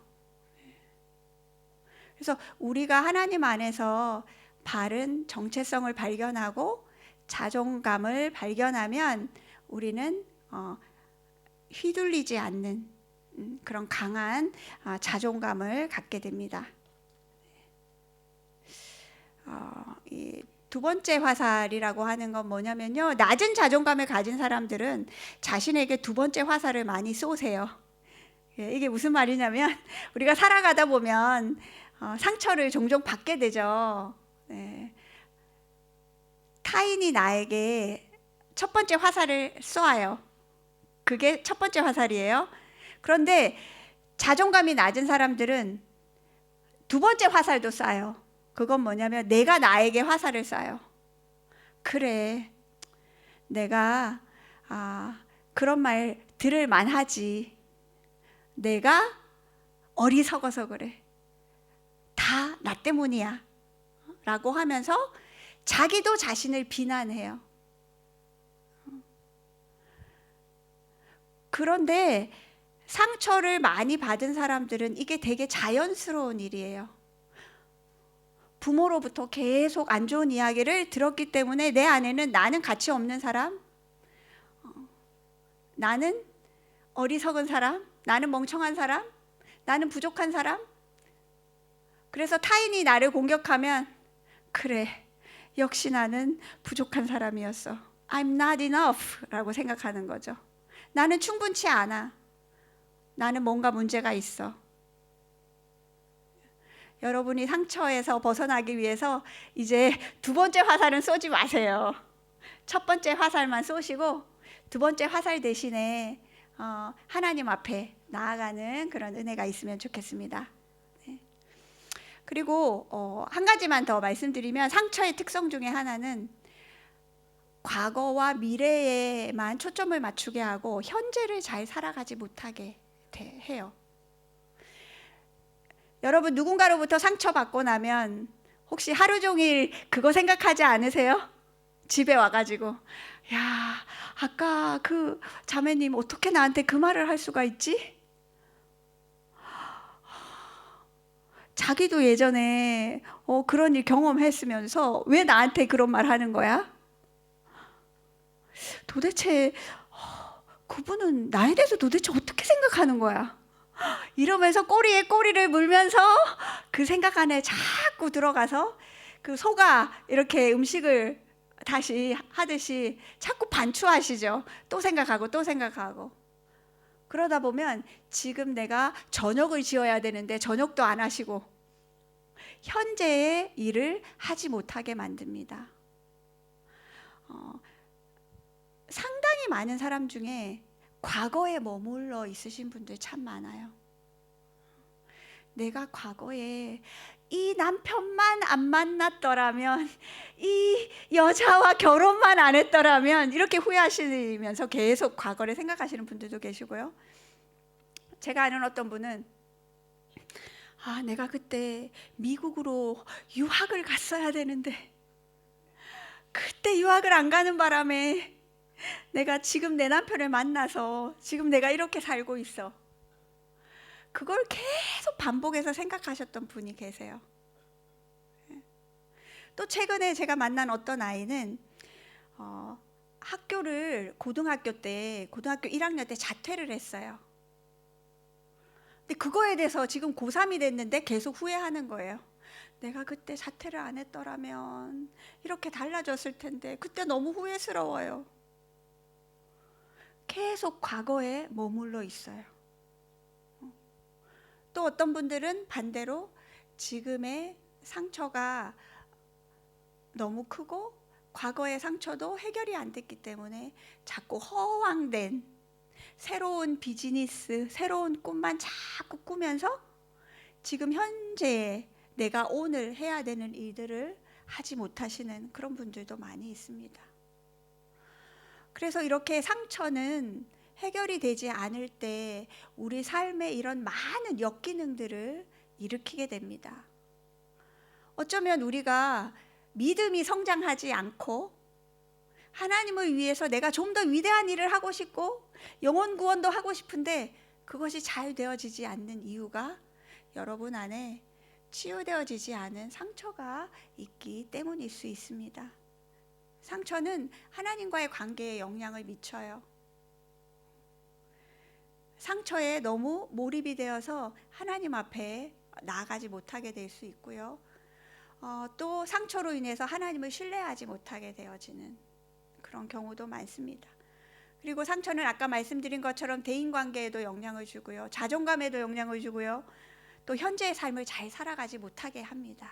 그래서 우리가 하나님 안에서 바른 정체성을 발견하고 자존감을 발견하면 우리는 휘둘리지 않는 그런 강한 자존감을 갖게 됩니다. 이 두 번째 화살이라고 하는 건 뭐냐면요, 낮은 자존감을 가진 사람들은 자신에게 두 번째 화살을 많이 쏘세요. 이게 무슨 말이냐면 우리가 살아가다 보면 상처를 종종 받게 되죠. 네. 타인이 나에게 첫 번째 화살을 쏘아요. 그게 첫 번째 화살이에요. 그런데 자존감이 낮은 사람들은 두 번째 화살도 쏴요. 그건 뭐냐면 내가 나에게 화살을 쏴요. 그래, 내가 그런 말 들을 만하지. 내가 어리석어서 그래. 다 나 때문이야. 라고 하면서 자기도 자신을 비난해요. 그런데 상처를 많이 받은 사람들은 이게 되게 자연스러운 일이에요. 부모로부터 계속 안 좋은 이야기를 들었기 때문에 내 안에는 나는 가치 없는 사람, 나는 어리석은 사람, 나는 멍청한 사람, 나는 부족한 사람. 그래서 타인이 나를 공격하면 그래, 역시 나는 부족한 사람이었어. I'm not enough 라고 생각하는 거죠. 나는 충분치 않아. 나는 뭔가 문제가 있어. 여러분이 상처에서 벗어나기 위해서 이제 두 번째 화살은 쏘지 마세요. 첫 번째 화살만 쏘시고 두 번째 화살 대신에 하나님 앞에 나아가는 그런 은혜가 있으면 좋겠습니다. 네. 그리고 한 가지만 더 말씀드리면, 상처의 특성 중에 하나는 과거와 미래에만 초점을 맞추게 하고 현재를 잘 살아가지 못하게 해요. 여러분, 누군가로부터 상처받고 나면 혹시 하루 종일 그거 생각하지 않으세요? 집에 와가지고, 야, 아까 그 자매님 어떻게 나한테 그 말을 할 수가 있지? 자기도 예전에 그런 일 경험했으면서 왜 나한테 그런 말 하는 거야? 도대체 그분은 나에 대해서 도대체 어떻게 생각하는 거야? 이러면서 꼬리에 꼬리를 물면서 그 생각 안에 자꾸 들어가서 그 소가 이렇게 음식을 다시 하듯이 자꾸 반추하시죠. 또 생각하고 또 생각하고. 그러다 보면 지금 내가 저녁을 지어야 되는데 저녁도 안 하시고 현재의 일을 하지 못하게 만듭니다. 상당히 많은 사람 중에 과거에 머물러 있으신 분들 참 많아요. 내가 과거에 이 남편만 안 만났더라면, 이 여자와 결혼만 안 했더라면, 이렇게 후회하시면서 계속 과거를 생각하시는 분들도 계시고요. 제가 아는 어떤 분은 내가 그때 미국으로 유학을 갔어야 되는데 그때 유학을 안 가는 바람에 내가 지금 내 남편을 만나서 지금 내가 이렇게 살고 있어. 그걸 계속 반복해서 생각하셨던 분이 계세요. 또 최근에 제가 만난 어떤 아이는 학교를 고등학교 1학년 때 자퇴를 했어요. 근데 그거에 대해서 지금 고3이 됐는데 계속 후회하는 거예요. 내가 그때 자퇴를 안 했더라면 이렇게 달라졌을 텐데 그때 너무 후회스러워요. 계속 과거에 머물러 있어요. 또 어떤 분들은 반대로 지금의 상처가 너무 크고 과거의 상처도 해결이 안 됐기 때문에 자꾸 허황된 새로운 비즈니스, 새로운 꿈만 자꾸 꾸면서 지금 현재의 내가 오늘 해야 되는 일들을 하지 못하시는 그런 분들도 많이 있습니다. 그래서 이렇게 상처는 해결이 되지 않을 때 우리 삶에 이런 많은 역기능들을 일으키게 됩니다. 어쩌면 우리가 믿음이 성장하지 않고 하나님을 위해서 내가 좀 더 위대한 일을 하고 싶고 영혼 구원도 하고 싶은데 그것이 잘 되어지지 않는 이유가 여러분 안에 치유되어지지 않은 상처가 있기 때문일 수 있습니다. 상처는 하나님과의 관계에 영향을 미쳐요. 상처에 너무 몰입이 되어서 하나님 앞에 나아가지 못하게 될 수 있고요. 또 상처로 인해서 하나님을 신뢰하지 못하게 되어지는 그런 경우도 많습니다. 그리고 상처는 아까 말씀드린 것처럼 대인관계에도 영향을 주고요. 자존감에도 영향을 주고요. 또 현재의 삶을 잘 살아가지 못하게 합니다.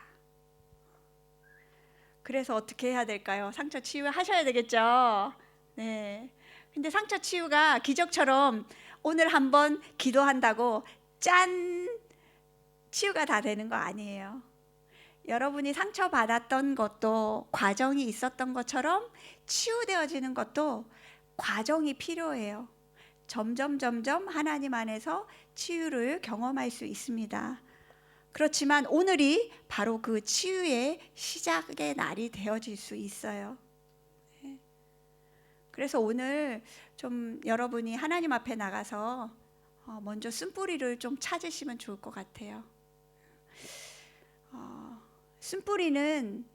그래서 어떻게 해야 될까요? 상처 치유하셔야 되겠죠. 네. 근데 상처 치유가 기적처럼 오늘 한번 기도한다고 짠! 치유가 다 되는 거 아니에요. 여러분이 상처받았던 것도 과정이 있었던 것처럼 치유되어지는 것도 과정이 필요해요. 점점 하나님 안에서 치유를 경험할 수 있습니다. 그렇지만 오늘이 바로 그 치유의 시작의 날이 되어질 수 있어요. 그래서 오늘 좀 여러분이 하나님 앞에 나가서 먼저 쓴뿌리를 좀 찾으시면 좋을 것 같아요. 쓴뿌리는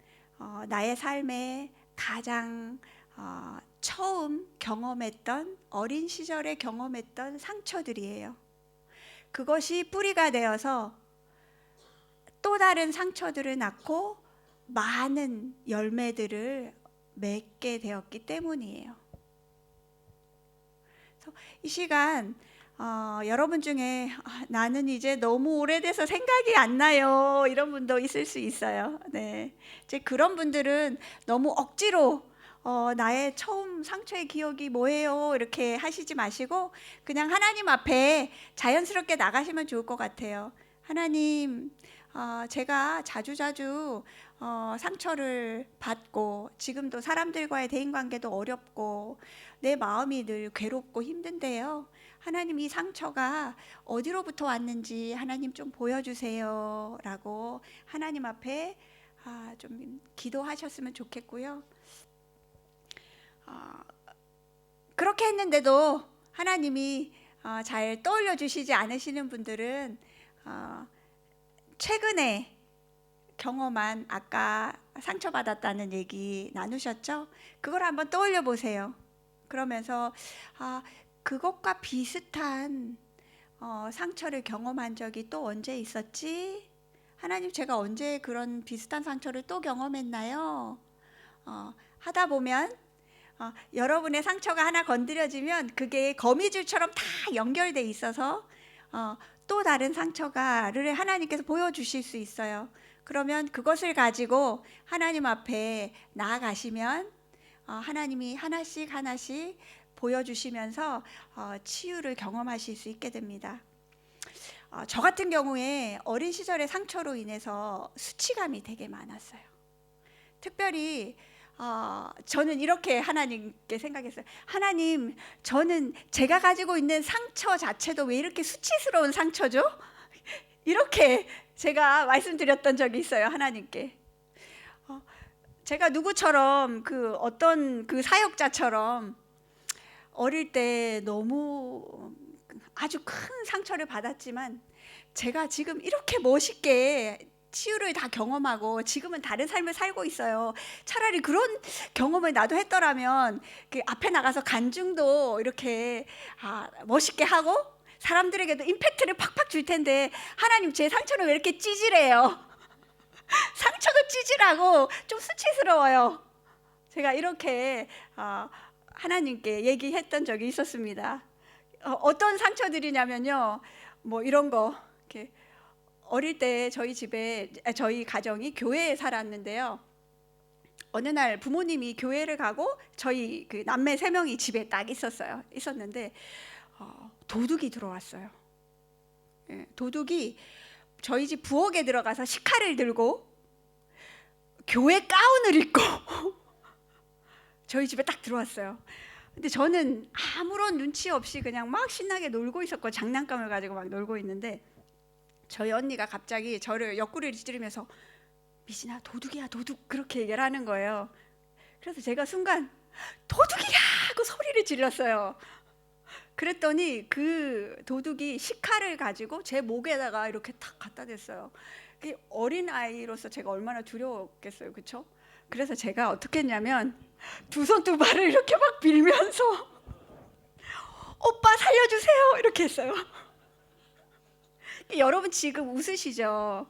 나의 삶에 가장 처음 경험했던 어린 시절에 경험했던 상처들이에요. 그것이 뿌리가 되어서 또 다른 상처들을 낳고 많은 열매들을 맺게 되었기 때문이에요. 그래서 이 시간 여러분 중에 나는 이제 너무 오래돼서 생각이 안 나요 이런 분도 있을 수 있어요. 네, 이제 그런 분들은 너무 억지로 나의 처음 상처의 기억이 뭐예요 이렇게 하시지 마시고 그냥 하나님 앞에 자연스럽게 나가시면 좋을 것 같아요. 하나님, 제가 자주자주 상처를 받고 지금도 사람들과의 대인관계도 어렵고 내 마음이 늘 괴롭고 힘든데요. 하나님, 이 상처가 어디로부터 왔는지 하나님 좀 보여주세요 라고 하나님 앞에 좀 기도하셨으면 좋겠고요. 그렇게 했는데도 하나님이 잘 떠올려 주시지 않으시는 분들은 최근에 경험한 아까 상처받았다는 얘기 나누셨죠? 그걸 한번 떠올려 보세요. 그러면서 그것과 비슷한 상처를 경험한 적이 또 언제 있었지? 하나님, 제가 언제 그런 비슷한 상처를 또 경험했나요? 하다 보면 여러분의 상처가 하나 건드려지면 그게 거미줄처럼 다 연결돼 있어서 또 다른 상처가를 하나님께서 보여주실 수 있어요. 그러면 그것을 가지고 하나님 앞에 나아가시면 하나님이 하나씩 하나씩 보여주시면서 치유를 경험하실 수 있게 됩니다. 저 같은 경우에 어린 시절의 상처로 인해서 수치감이 되게 많았어요. 특별히 저는 이렇게 하나님께 생각했어요. 하나님, 저는 제가 가지고 있는 상처 자체도 왜 이렇게 수치스러운 상처죠? 이렇게 제가 말씀드렸던 적이 있어요, 하나님께. 제가 누구처럼 어떤 사역자처럼 어릴 때 너무 아주 큰 상처를 받았지만 제가 지금 이렇게 멋있게 치유를 다 경험하고 지금은 다른 삶을 살고 있어요. 차라리 그런 경험을 나도 했더라면 앞에 나가서 간증도 이렇게 멋있게 하고 사람들에게도 임팩트를 팍팍 줄 텐데, 하나님, 제 상처는 왜 이렇게 찌질해요? 상처도 찌질하고 좀 수치스러워요. 제가 이렇게 하나님께 얘기했던 적이 있었습니다. 어떤 상처들이냐면요, 뭐 이런 거. 이렇게 어릴 때 저희 가정이 교회에 살았는데요. 어느 날 부모님이 교회를 가고 저희 남매 3명이 집에 딱 있었는데 도둑이 들어왔어요. 도둑이 저희 집 부엌에 들어가서 식칼을 들고 교회 가운을 입고 저희 집에 딱 들어왔어요. 근데 저는 아무런 눈치 없이 그냥 막 신나게 놀고 있었고, 장난감을 가지고 막 놀고 있는데 저희 언니가 갑자기 저를 옆구리를 찌르면서 미진아, 도둑이야, 도둑, 그렇게 얘기를 하는 거예요. 그래서 제가 순간 도둑이야 하고 소리를 질렀어요. 그랬더니 그 도둑이 식칼을 가지고 제 목에다가 이렇게 탁 갖다 댔어요. 어린 아이로서 제가 얼마나 두려웠겠어요, 그렇죠? 그래서 제가 어떻게 했냐면 두 손 두 발을 이렇게 막 빌면서 오빠 살려주세요 이렇게 했어요. 여러분 지금 웃으시죠?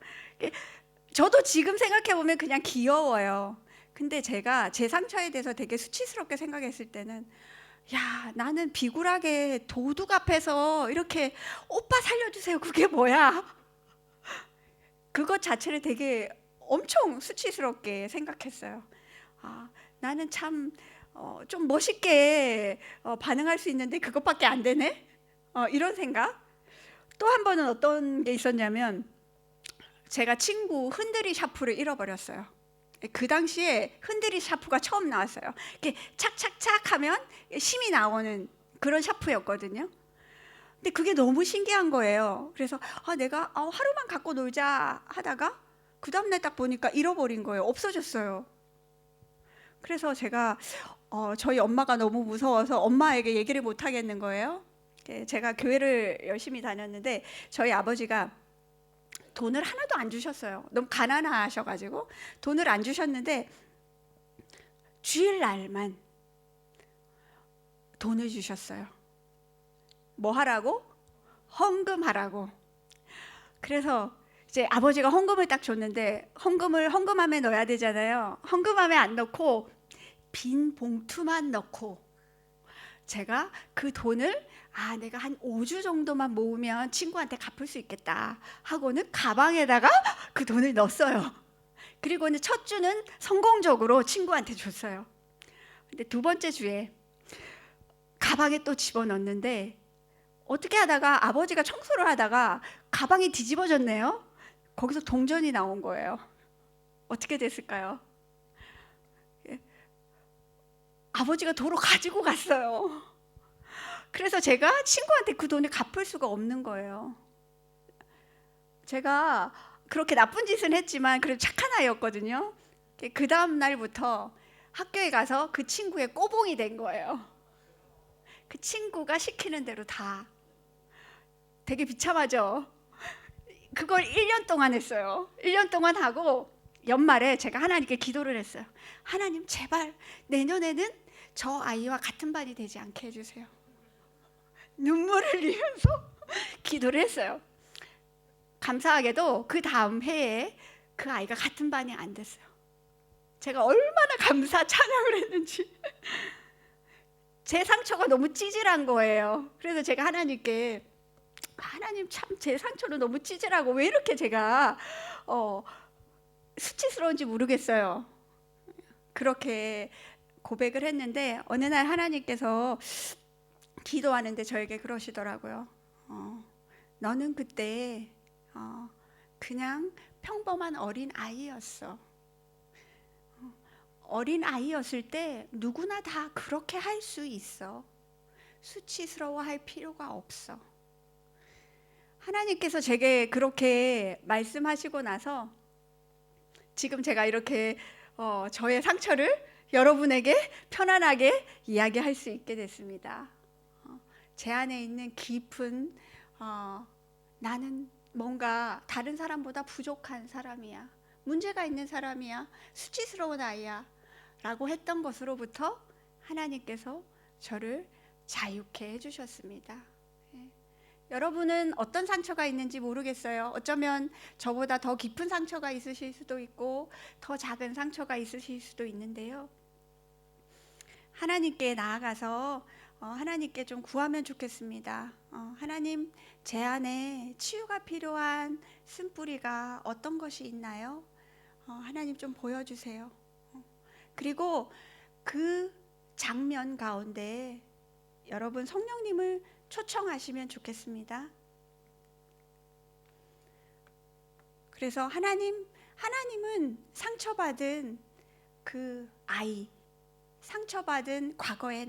저도 지금 생각해보면 그냥 귀여워요. 근데 제가 제 상처에 대해서 되게 수치스럽게 생각했을 때는, 야, 나는 비굴하게 도둑 앞에서 이렇게 오빠 살려주세요, 그게 뭐야? 그것 자체를 되게 엄청 수치스럽게 생각했어요. 나는 참 좀 멋있게 반응할 수 있는데 그것밖에 안 되네? 이런 생각. 또 한 번은 어떤 게 있었냐면, 제가 친구 흔들이 샤프를 잃어버렸어요. 그 당시에 흔들이 샤프가 처음 나왔어요. 이렇게 착착착 하면 심이 나오는 그런 샤프였거든요. 근데 그게 너무 신기한 거예요. 그래서 내가 하루만 갖고 놀자 하다가 그 다음날 딱 보니까 잃어버린 거예요. 없어졌어요. 그래서 제가 저희 엄마가 너무 무서워서 엄마에게 얘기를 못 하겠는 거예요. 제가 교회를 열심히 다녔는데 저희 아버지가 돈을 하나도 안 주셨어요. 너무 가난하셔가지고 돈을 안 주셨는데 주일날만 돈을 주셨어요. 뭐 하라고? 헌금하라고. 그래서 이제 아버지가 헌금을 딱 줬는데 헌금함에 넣어야 되잖아요. 헌금함에 안 넣고 빈 봉투만 넣고, 제가 그 돈을 내가 한 5주 정도만 모으면 친구한테 갚을 수 있겠다 하고는 가방에다가 그 돈을 넣었어요. 그리고는 첫 주는 성공적으로 친구한테 줬어요. 근데 두 번째 주에 가방에 또 집어넣는데 어떻게 하다가 아버지가 청소를 하다가 가방이 뒤집어졌네요. 거기서 동전이 나온 거예요. 어떻게 됐을까요? 아버지가 도로 가지고 갔어요. 그래서 제가 친구한테 그 돈을 갚을 수가 없는 거예요. 제가 그렇게 나쁜 짓은 했지만 그래도 착한 아이였거든요. 그 다음 날부터 학교에 가서 그 친구의 꼬봉이 된 거예요. 그 친구가 시키는 대로 다. 되게 비참하죠? 그걸 1년 동안 했어요. 1년 동안 하고 연말에 제가 하나님께 기도를 했어요. 하나님, 제발 내년에는 저 아이와 같은 반이 되지 않게 해주세요. 눈물을 흘리면서 기도를 했어요. 감사하게도 그 다음 해에 그 아이가 같은 반이 안 됐어요. 제가 얼마나 감사 찬양을 했는지 제 상처가 너무 찌질한 거예요. 그래서 제가 하나님께 하나님 참 제 상처는 너무 찌질하고 왜 이렇게 제가 수치스러운지 모르겠어요. 그렇게 고백을 했는데 어느 날 하나님께서 기도하는데 저에게 그러시더라고요. 너는 그때 그냥 평범한 어린 아이였어. 어린 아이였을 때 누구나 다 그렇게 할 수 있어. 수치스러워할 필요가 없어. 하나님께서 제게 그렇게 말씀하시고 나서 지금 제가 이렇게 저의 상처를 여러분에게 편안하게 이야기할 수 있게 됐습니다. 제 안에 있는 깊은 나는 뭔가 다른 사람보다 부족한 사람이야, 문제가 있는 사람이야, 수치스러운 아이야 라고 했던 것으로부터 하나님께서 저를 자유케 해주셨습니다. 여러분은 어떤 상처가 있는지 모르겠어요. 어쩌면 저보다 더 깊은 상처가 있으실 수도 있고 더 작은 상처가 있으실 수도 있는데요. 하나님께 나아가서 하나님께 좀 구하면 좋겠습니다. 하나님, 제 안에 치유가 필요한 쓴뿌리가 어떤 것이 있나요? 하나님 좀 보여주세요. 그리고 그 장면 가운데 여러분 성령님을 초청하시면 좋겠습니다. 그래서 하나님은 상처받은 그 아이, 상처받은 과거의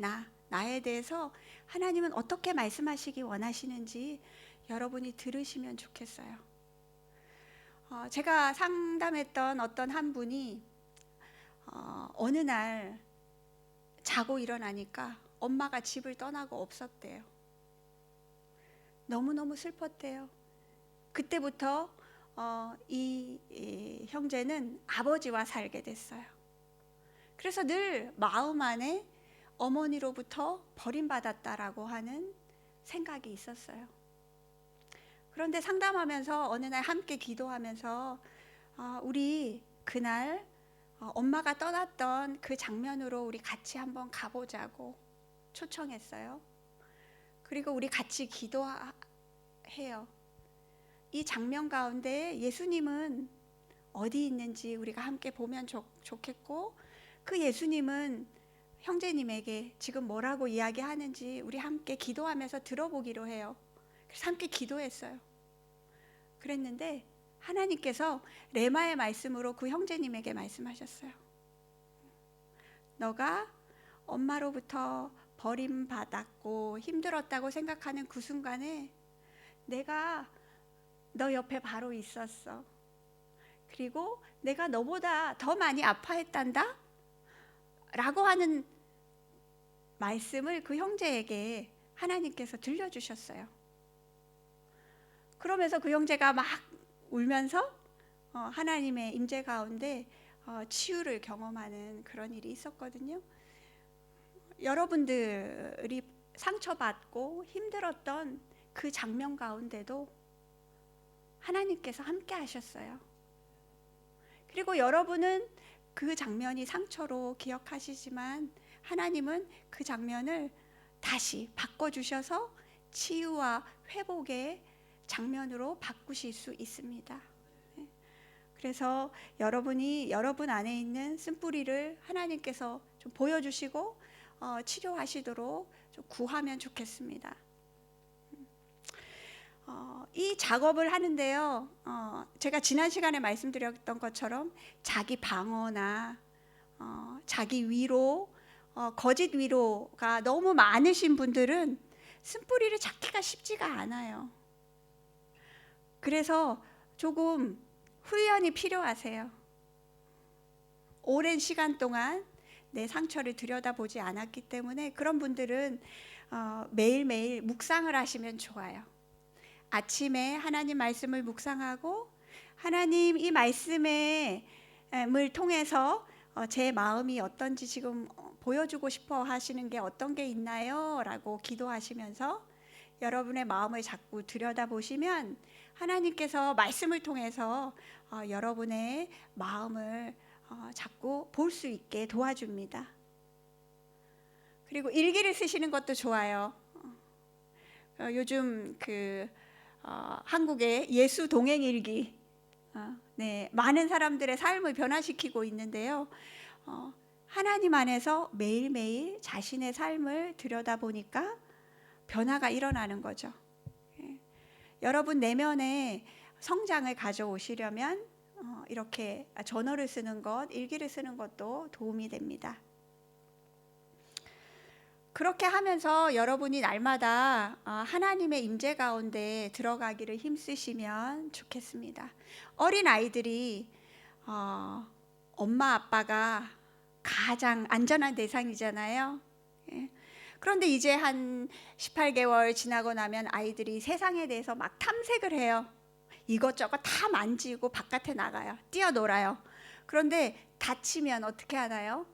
나에 대해서 하나님은 어떻게 말씀하시기 원하시는지 여러분이 들으시면 좋겠어요. 제가 상담했던 어떤 한 분이 어느 날 자고 일어나니까 엄마가 집을 떠나고 없었대요. 너무너무 슬펐대요. 그때부터 이 형제는 아버지와 살게 됐어요. 그래서 늘 마음 안에 어머니로부터 버림받았다라고 하는 생각이 있었어요. 그런데 상담하면서 어느 날 함께 기도하면서 우리 그날 엄마가 떠났던 그 장면으로 우리 같이 한번 가보자고 초청했어요. 그리고 우리 같이 기도해요. 이 장면 가운데 예수님은 어디 있는지 우리가 함께 보면 좋겠고, 그 예수님은 형제님에게 지금 뭐라고 이야기하는지 우리 함께 기도하면서 들어보기로 해요. 그래서 함께 기도했어요. 그랬는데 하나님께서 레마의 말씀으로 그 형제님에게 말씀하셨어요. 너가 엄마로부터 버림받았고 힘들었다고 생각하는 그 순간에 내가 너 옆에 바로 있었어. 그리고 내가 너보다 더 많이 아파했단다 라고 하는 말씀을 그 형제에게 하나님께서 들려주셨어요. 그러면서 그 형제가 막 울면서 하나님의 임재 가운데 치유를 경험하는 그런 일이 있었거든요. 여러분들이 상처받고 힘들었던 그 장면 가운데도 하나님께서 함께 하셨어요. 그리고 여러분은 그 장면이 상처로 기억하시지만 하나님은 그 장면을 다시 바꿔주셔서 치유와 회복의 장면으로 바꾸실 수 있습니다. 그래서 여러분이 여러분 안에 있는 쓴뿌리를 하나님께서 좀 보여주시고 치료하시도록 좀 구하면 좋겠습니다. 이 작업을 하는데요, 제가 지난 시간에 말씀드렸던 것처럼 자기 방어나 자기 위로, 거짓 위로가 너무 많으신 분들은 쓴뿌리를 찾기가 쉽지가 않아요. 그래서 조금 훈련이 필요하세요. 오랜 시간 동안 내 상처를 들여다보지 않았기 때문에 그런 분들은 매일매일 묵상을 하시면 좋아요. 아침에 하나님 말씀을 묵상하고 하나님 이 말씀을 통해서 제 마음이 어떤지 지금 보여주고 싶어 하시는 게 어떤 게 있나요? 라고 기도하시면서 여러분의 마음을 자꾸 들여다보시면 하나님께서 말씀을 통해서 여러분의 마음을 자꾸 볼 수 있게 도와줍니다. 그리고 일기를 쓰시는 것도 좋아요. 요즘 한국의 예수 동행 일기, 네, 많은 사람들의 삶을 변화시키고 있는데요. 하나님 안에서 매일매일 자신의 삶을 들여다보니까 변화가 일어나는 거죠. 여러분 내면에 성장을 가져오시려면 이렇게 저널을 쓰는 것, 일기를 쓰는 것도 도움이 됩니다. 그렇게 하면서 여러분이 날마다 하나님의 임재 가운데 들어가기를 힘쓰시면 좋겠습니다. 어린 아이들이 엄마 아빠가 가장 안전한 대상이잖아요. 그런데 이제 한 18개월 지나고 나면 아이들이 세상에 대해서 막 탐색을 해요. 이것저것 다 만지고 바깥에 나가요. 뛰어놀아요. 그런데 다치면 어떻게 하나요?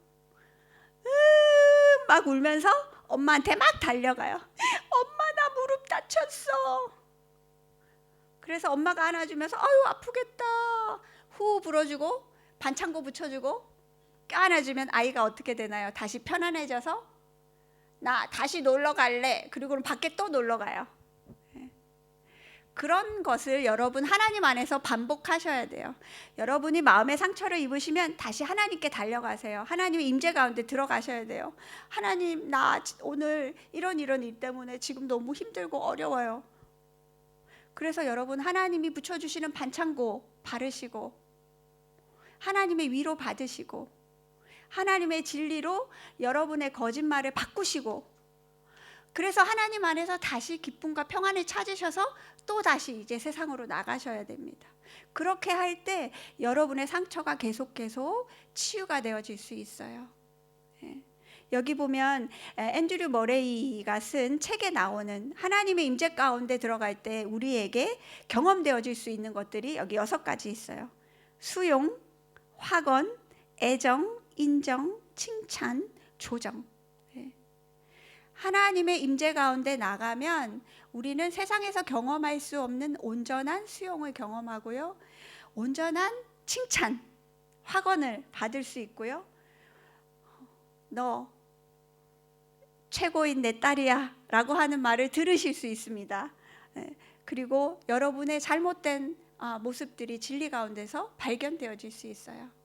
막 울면서 엄마한테 막 달려가요. 엄마, 나 무릎 다쳤어. 그래서 엄마가 안아주면서 아유 아프겠다 후 불어주고 반창고 붙여주고 껴안아주면 아이가 어떻게 되나요? 다시 편안해져서 나 다시 놀러 갈래. 그리고 밖에 또 놀러 가요. 그런 것을 여러분 하나님 안에서 반복하셔야 돼요. 여러분이 마음의 상처를 입으시면 다시 하나님께 달려가세요. 하나님의 임재 가운데 들어가셔야 돼요. 하나님, 나 오늘 이런 일 때문에 지금 너무 힘들고 어려워요. 그래서 여러분 하나님이 붙여주시는 반창고 바르시고 하나님의 위로 받으시고 하나님의 진리로 여러분의 거짓말을 바꾸시고 그래서 하나님 안에서 다시 기쁨과 평안을 찾으셔서 또 다시 이제 세상으로 나가셔야 됩니다. 그렇게 할 때 여러분의 상처가 계속 치유가 되어질 수 있어요. 여기 보면 앤드류 머레이가 쓴 책에 나오는 하나님의 임재 가운데 들어갈 때 우리에게 경험되어질 수 있는 것들이 여기 6가지 있어요. 수용, 확언, 애정, 인정, 칭찬, 조정. 하나님의 임재 가운데 나가면 우리는 세상에서 경험할 수 없는 온전한 수용을 경험하고요. 온전한 칭찬, 확언을 받을 수 있고요. 너 최고인 내 딸이야 라고 하는 말을 들으실 수 있습니다. 그리고 여러분의 잘못된 모습들이 진리 가운데서 발견되어질 수 있어요.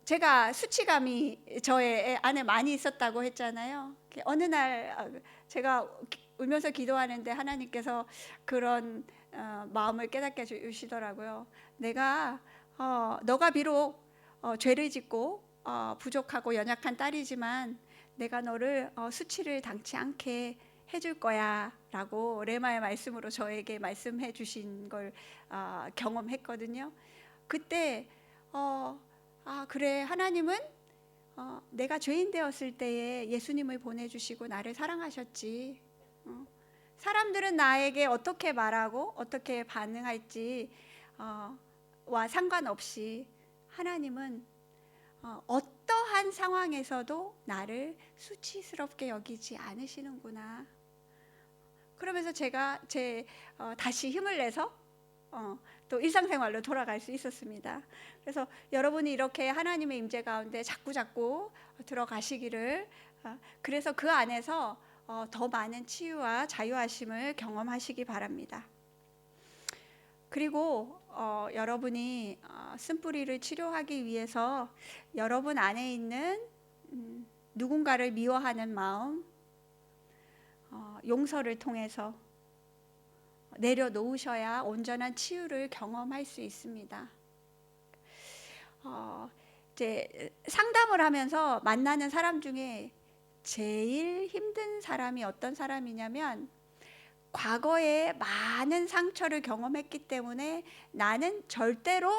제가 수치감이 저의 안에 많이 있었다고 했잖아요. 어느 날 제가 울면서 기도하는데 하나님께서 그런 마음을 깨닫게 해주시더라고요. 너가 비록 죄를 짓고 부족하고 연약한 딸이지만 내가 너를 수치를 당치 않게 해줄 거야 라고 레마의 말씀으로 저에게 말씀해 주신 걸 경험했거든요. 그때 그래, 하나님은 내가 죄인 되었을 때에 예수님을 보내주시고 나를 사랑하셨지. 사람들은 나에게 어떻게 말하고 어떻게 반응할지 와 상관없이 하나님은 어떠한 상황에서도 나를 수치스럽게 여기지 않으시는구나. 그러면서 제가 다시 힘을 내서 또 일상생활로 돌아갈 수 있었습니다. 그래서 여러분이 이렇게 하나님의 임재 가운데 자꾸 들어가시기를 그래서 그 안에서 더 많은 치유와 자유하심을 경험하시기 바랍니다. 그리고 여러분이 쓴뿌리를 치료하기 위해서 여러분 안에 있는 누군가를 미워하는 마음 용서를 통해서 내려놓으셔야 온전한 치유를 경험할 수 있습니다. 이제 상담을 하면서 만나는 사람 중에 제일 힘든 사람이 어떤 사람이냐면 과거에 많은 상처를 경험했기 때문에 나는 절대로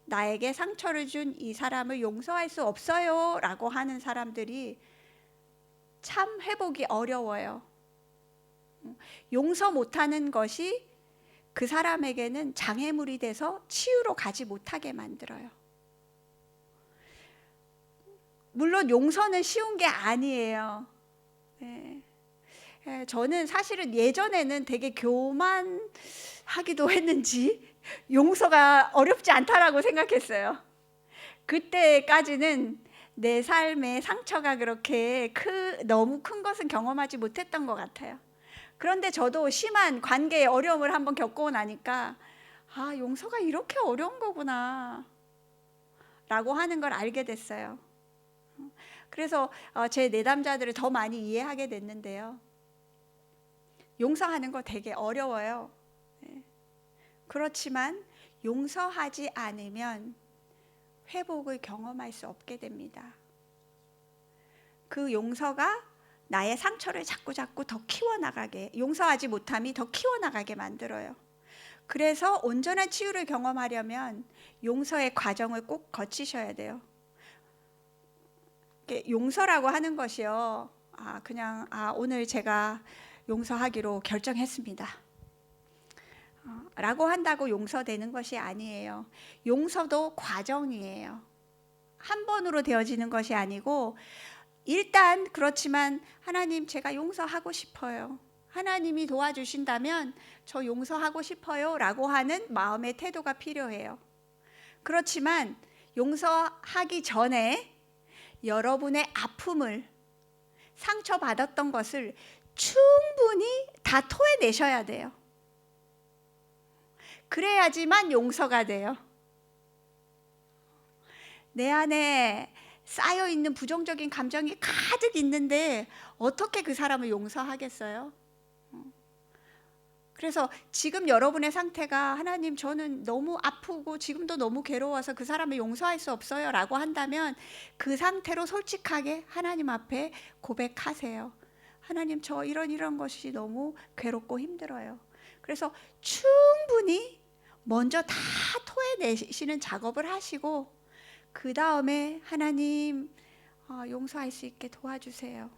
나에게 상처를 준 이 사람을 용서할 수 없어요 라고 하는 사람들이 참 회복이 어려워요. 용서 못하는 것이 그 사람에게는 장애물이 돼서 치유로 가지 못하게 만들어요. 물론 용서는 쉬운 게 아니에요. 저는 사실은 예전에는 되게 교만하고 하기도 했는지 용서가 어렵지 않다라고 생각했어요. 그때까지는 내 삶의 상처가 그렇게 너무 큰 것은 경험하지 못했던 것 같아요. 그런데 저도 심한 관계의 어려움을 한번 겪고 나니까 용서가 이렇게 어려운 거구나 라고 하는 걸 알게 됐어요. 그래서 제 내담자들을 더 많이 이해하게 됐는데요. 용서하는 거 되게 어려워요. 그렇지만 용서하지 않으면 회복을 경험할 수 없게 됩니다. 그 용서가 나의 상처를 자꾸 더 키워나가게, 용서하지 못함이 더 키워나가게 만들어요. 그래서 온전한 치유를 경험하려면 용서의 과정을 꼭 거치셔야 돼요. 용서라고 하는 것이요, 그냥 오늘 제가 용서하기로 결정했습니다 라고 한다고 용서되는 것이 아니에요. 용서도 과정이에요. 한 번으로 되어지는 것이 아니고, 일단 그렇지만 하나님, 제가 용서하고 싶어요, 하나님이 도와주신다면 저 용서하고 싶어요 라고 하는 마음의 태도가 필요해요. 그렇지만 용서하기 전에 여러분의 아픔을, 상처받았던 것을 충분히 다 토해내셔야 돼요. 그래야지만 용서가 돼요. 내 안에 쌓여있는 부정적인 감정이 가득 있는데 어떻게 그 사람을 용서하겠어요? 그래서 지금 여러분의 상태가, 하나님 저는 너무 아프고 지금도 너무 괴로워서 그 사람을 용서할 수 없어요 라고 한다면 그 상태로 솔직하게 하나님 앞에 고백하세요. 하나님, 저 이런 것이 너무 괴롭고 힘들어요. 그래서 충분히 먼저 다 토해내시는 작업을 하시고, 그 다음에 하나님, 용서할 수 있게 도와주세요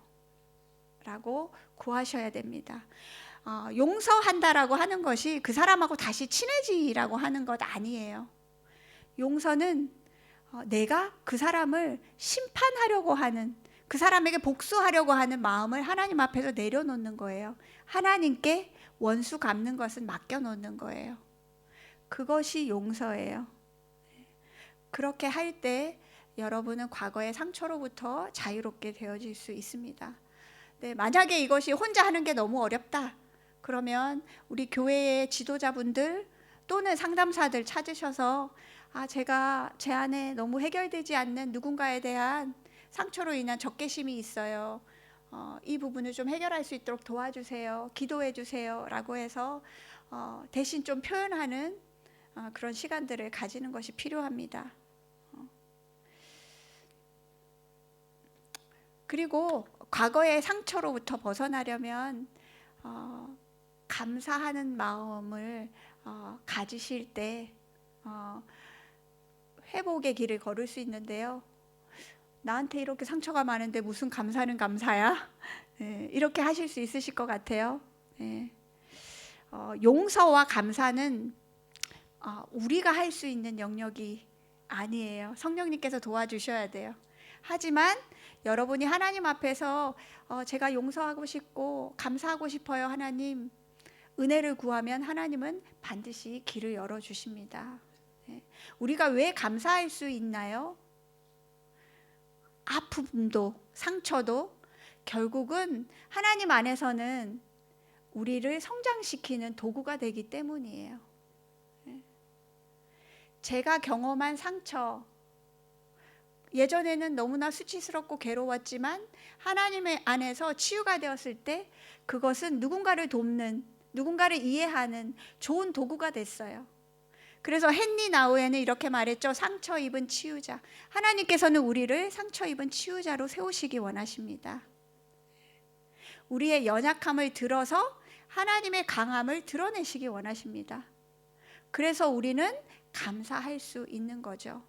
라고 구하셔야 됩니다. 용서한다라고 하는 것이 그 사람하고 다시 친해지라고 하는 것 아니에요. 용서는 내가 그 사람을 심판하려고 하는, 그 사람에게 복수하려고 하는 마음을 하나님 앞에서 내려놓는 거예요. 하나님께 원수 갚는 것은 맡겨놓는 거예요. 그것이 용서예요. 그렇게 할 때 여러분은 과거의 상처로부터 자유롭게 되어질 수 있습니다. 네, 만약에 이것이 혼자 하는 게 너무 어렵다 그러면 우리 교회의 지도자분들 또는 상담사들 찾으셔서 제가 제 안에 너무 해결되지 않는 누군가에 대한 상처로 인한 적개심이 있어요. 이 부분을 좀 해결할 수 있도록 도와주세요, 기도해 주세요 라고 해서 대신 좀 표현하는 그런 시간들을 가지는 것이 필요합니다. 그리고 과거의 상처로부터 벗어나려면 감사하는 마음을 가지실 때 회복의 길을 걸을 수 있는데요. 나한테 이렇게 상처가 많은데 무슨 감사는 감사야? 네, 이렇게 하실 수 있으실 것 같아요. 네. 용서와 감사는 우리가 할 수 있는 영역이 아니에요. 성령님께서 도와주셔야 돼요. 하지만 여러분이 하나님 앞에서 제가 용서하고 싶고 감사하고 싶어요, 하나님, 은혜를 구하면 하나님은 반드시 길을 열어주십니다. 우리가 왜 감사할 수 있나요? 아픔도 상처도 결국은 하나님 안에서는 우리를 성장시키는 도구가 되기 때문이에요. 제가 경험한 상처, 예전에는 너무나 수치스럽고 괴로웠지만 하나님의 안에서 치유가 되었을 때 그것은 누군가를 돕는, 누군가를 이해하는 좋은 도구가 됐어요. 그래서 헨리 나우에는 이렇게 말했죠. 상처 입은 치유자. 하나님께서는 우리를 상처 입은 치유자로 세우시기 원하십니다. 우리의 연약함을 들어서 하나님의 강함을 드러내시기 원하십니다. 그래서 우리는 감사할 수 있는 거죠.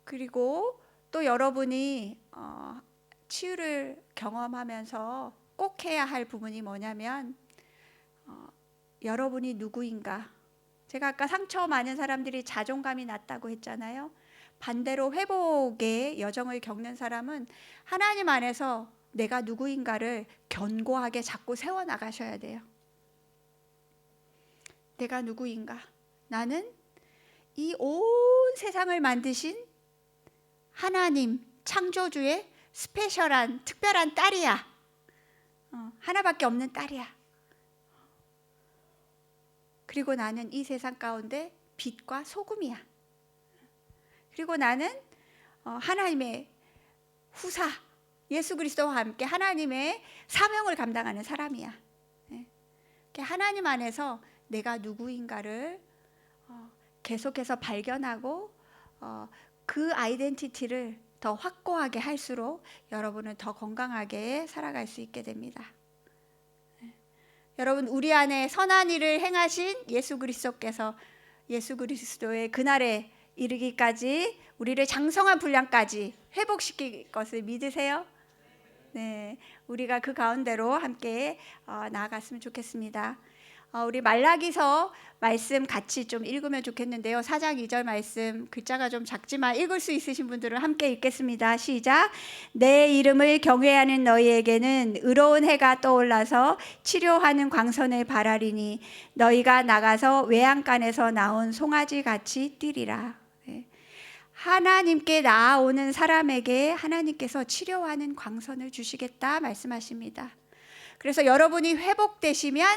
그리고 또 여러분이 치유를 경험하면서 꼭 해야 할 부분이 뭐냐면 여러분이 누구인가. 제가 아까 상처 많은 사람들이 자존감이 낮다고 했잖아요. 반대로 회복의 여정을 겪는 사람은 하나님 안에서 내가 누구인가를 견고하게 자꾸 세워나가셔야 돼요. 내가 누구인가? 나는 이 온 세상을 만드신 하나님 창조주의 스페셜한 특별한 딸이야. 하나밖에 없는 딸이야. 그리고 나는 이 세상 가운데 빛과 소금이야. 그리고 나는 하나님의 후사 예수 그리스도와 함께 하나님의 사명을 감당하는 사람이야. 하나님 안에서 내가 누구인가를 계속해서 발견하고 그 아이덴티티를 더 확고하게 할수록 여러분은 더 건강하게 살아갈 수 있게 됩니다. 여러분, 우리 안에 선한 일을 행하신 예수 그리스도께서 예수 그리스도의 그날에 이르기까지 우리를 장성한 분량까지 회복시킬 것을 믿으세요? 네, 우리가 그 가운데로 함께 나아갔으면 좋겠습니다. 우리 말라기서 말씀 같이 좀 읽으면 좋겠는데요. 4장 2절 말씀, 글자가 좀 작지만 읽을 수 있으신 분들은 함께 읽겠습니다. 시작. 내 이름을 경외하는 너희에게는 의로운 해가 떠올라서 치료하는 광선을 발하리니 너희가 나가서 외양간에서 나온 송아지 같이 뛰리라. 하나님께 나아오는 사람에게 하나님께서 치료하는 광선을 주시겠다 말씀하십니다. 그래서 여러분이 회복되시면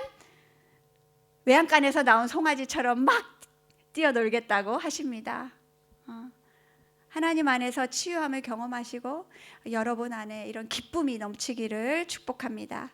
외양간에서 나온 송아지처럼 막 뛰어놀겠다고 하십니다. 하나님 안에서 치유함을 경험하시고 여러분 안에 이런 기쁨이 넘치기를 축복합니다.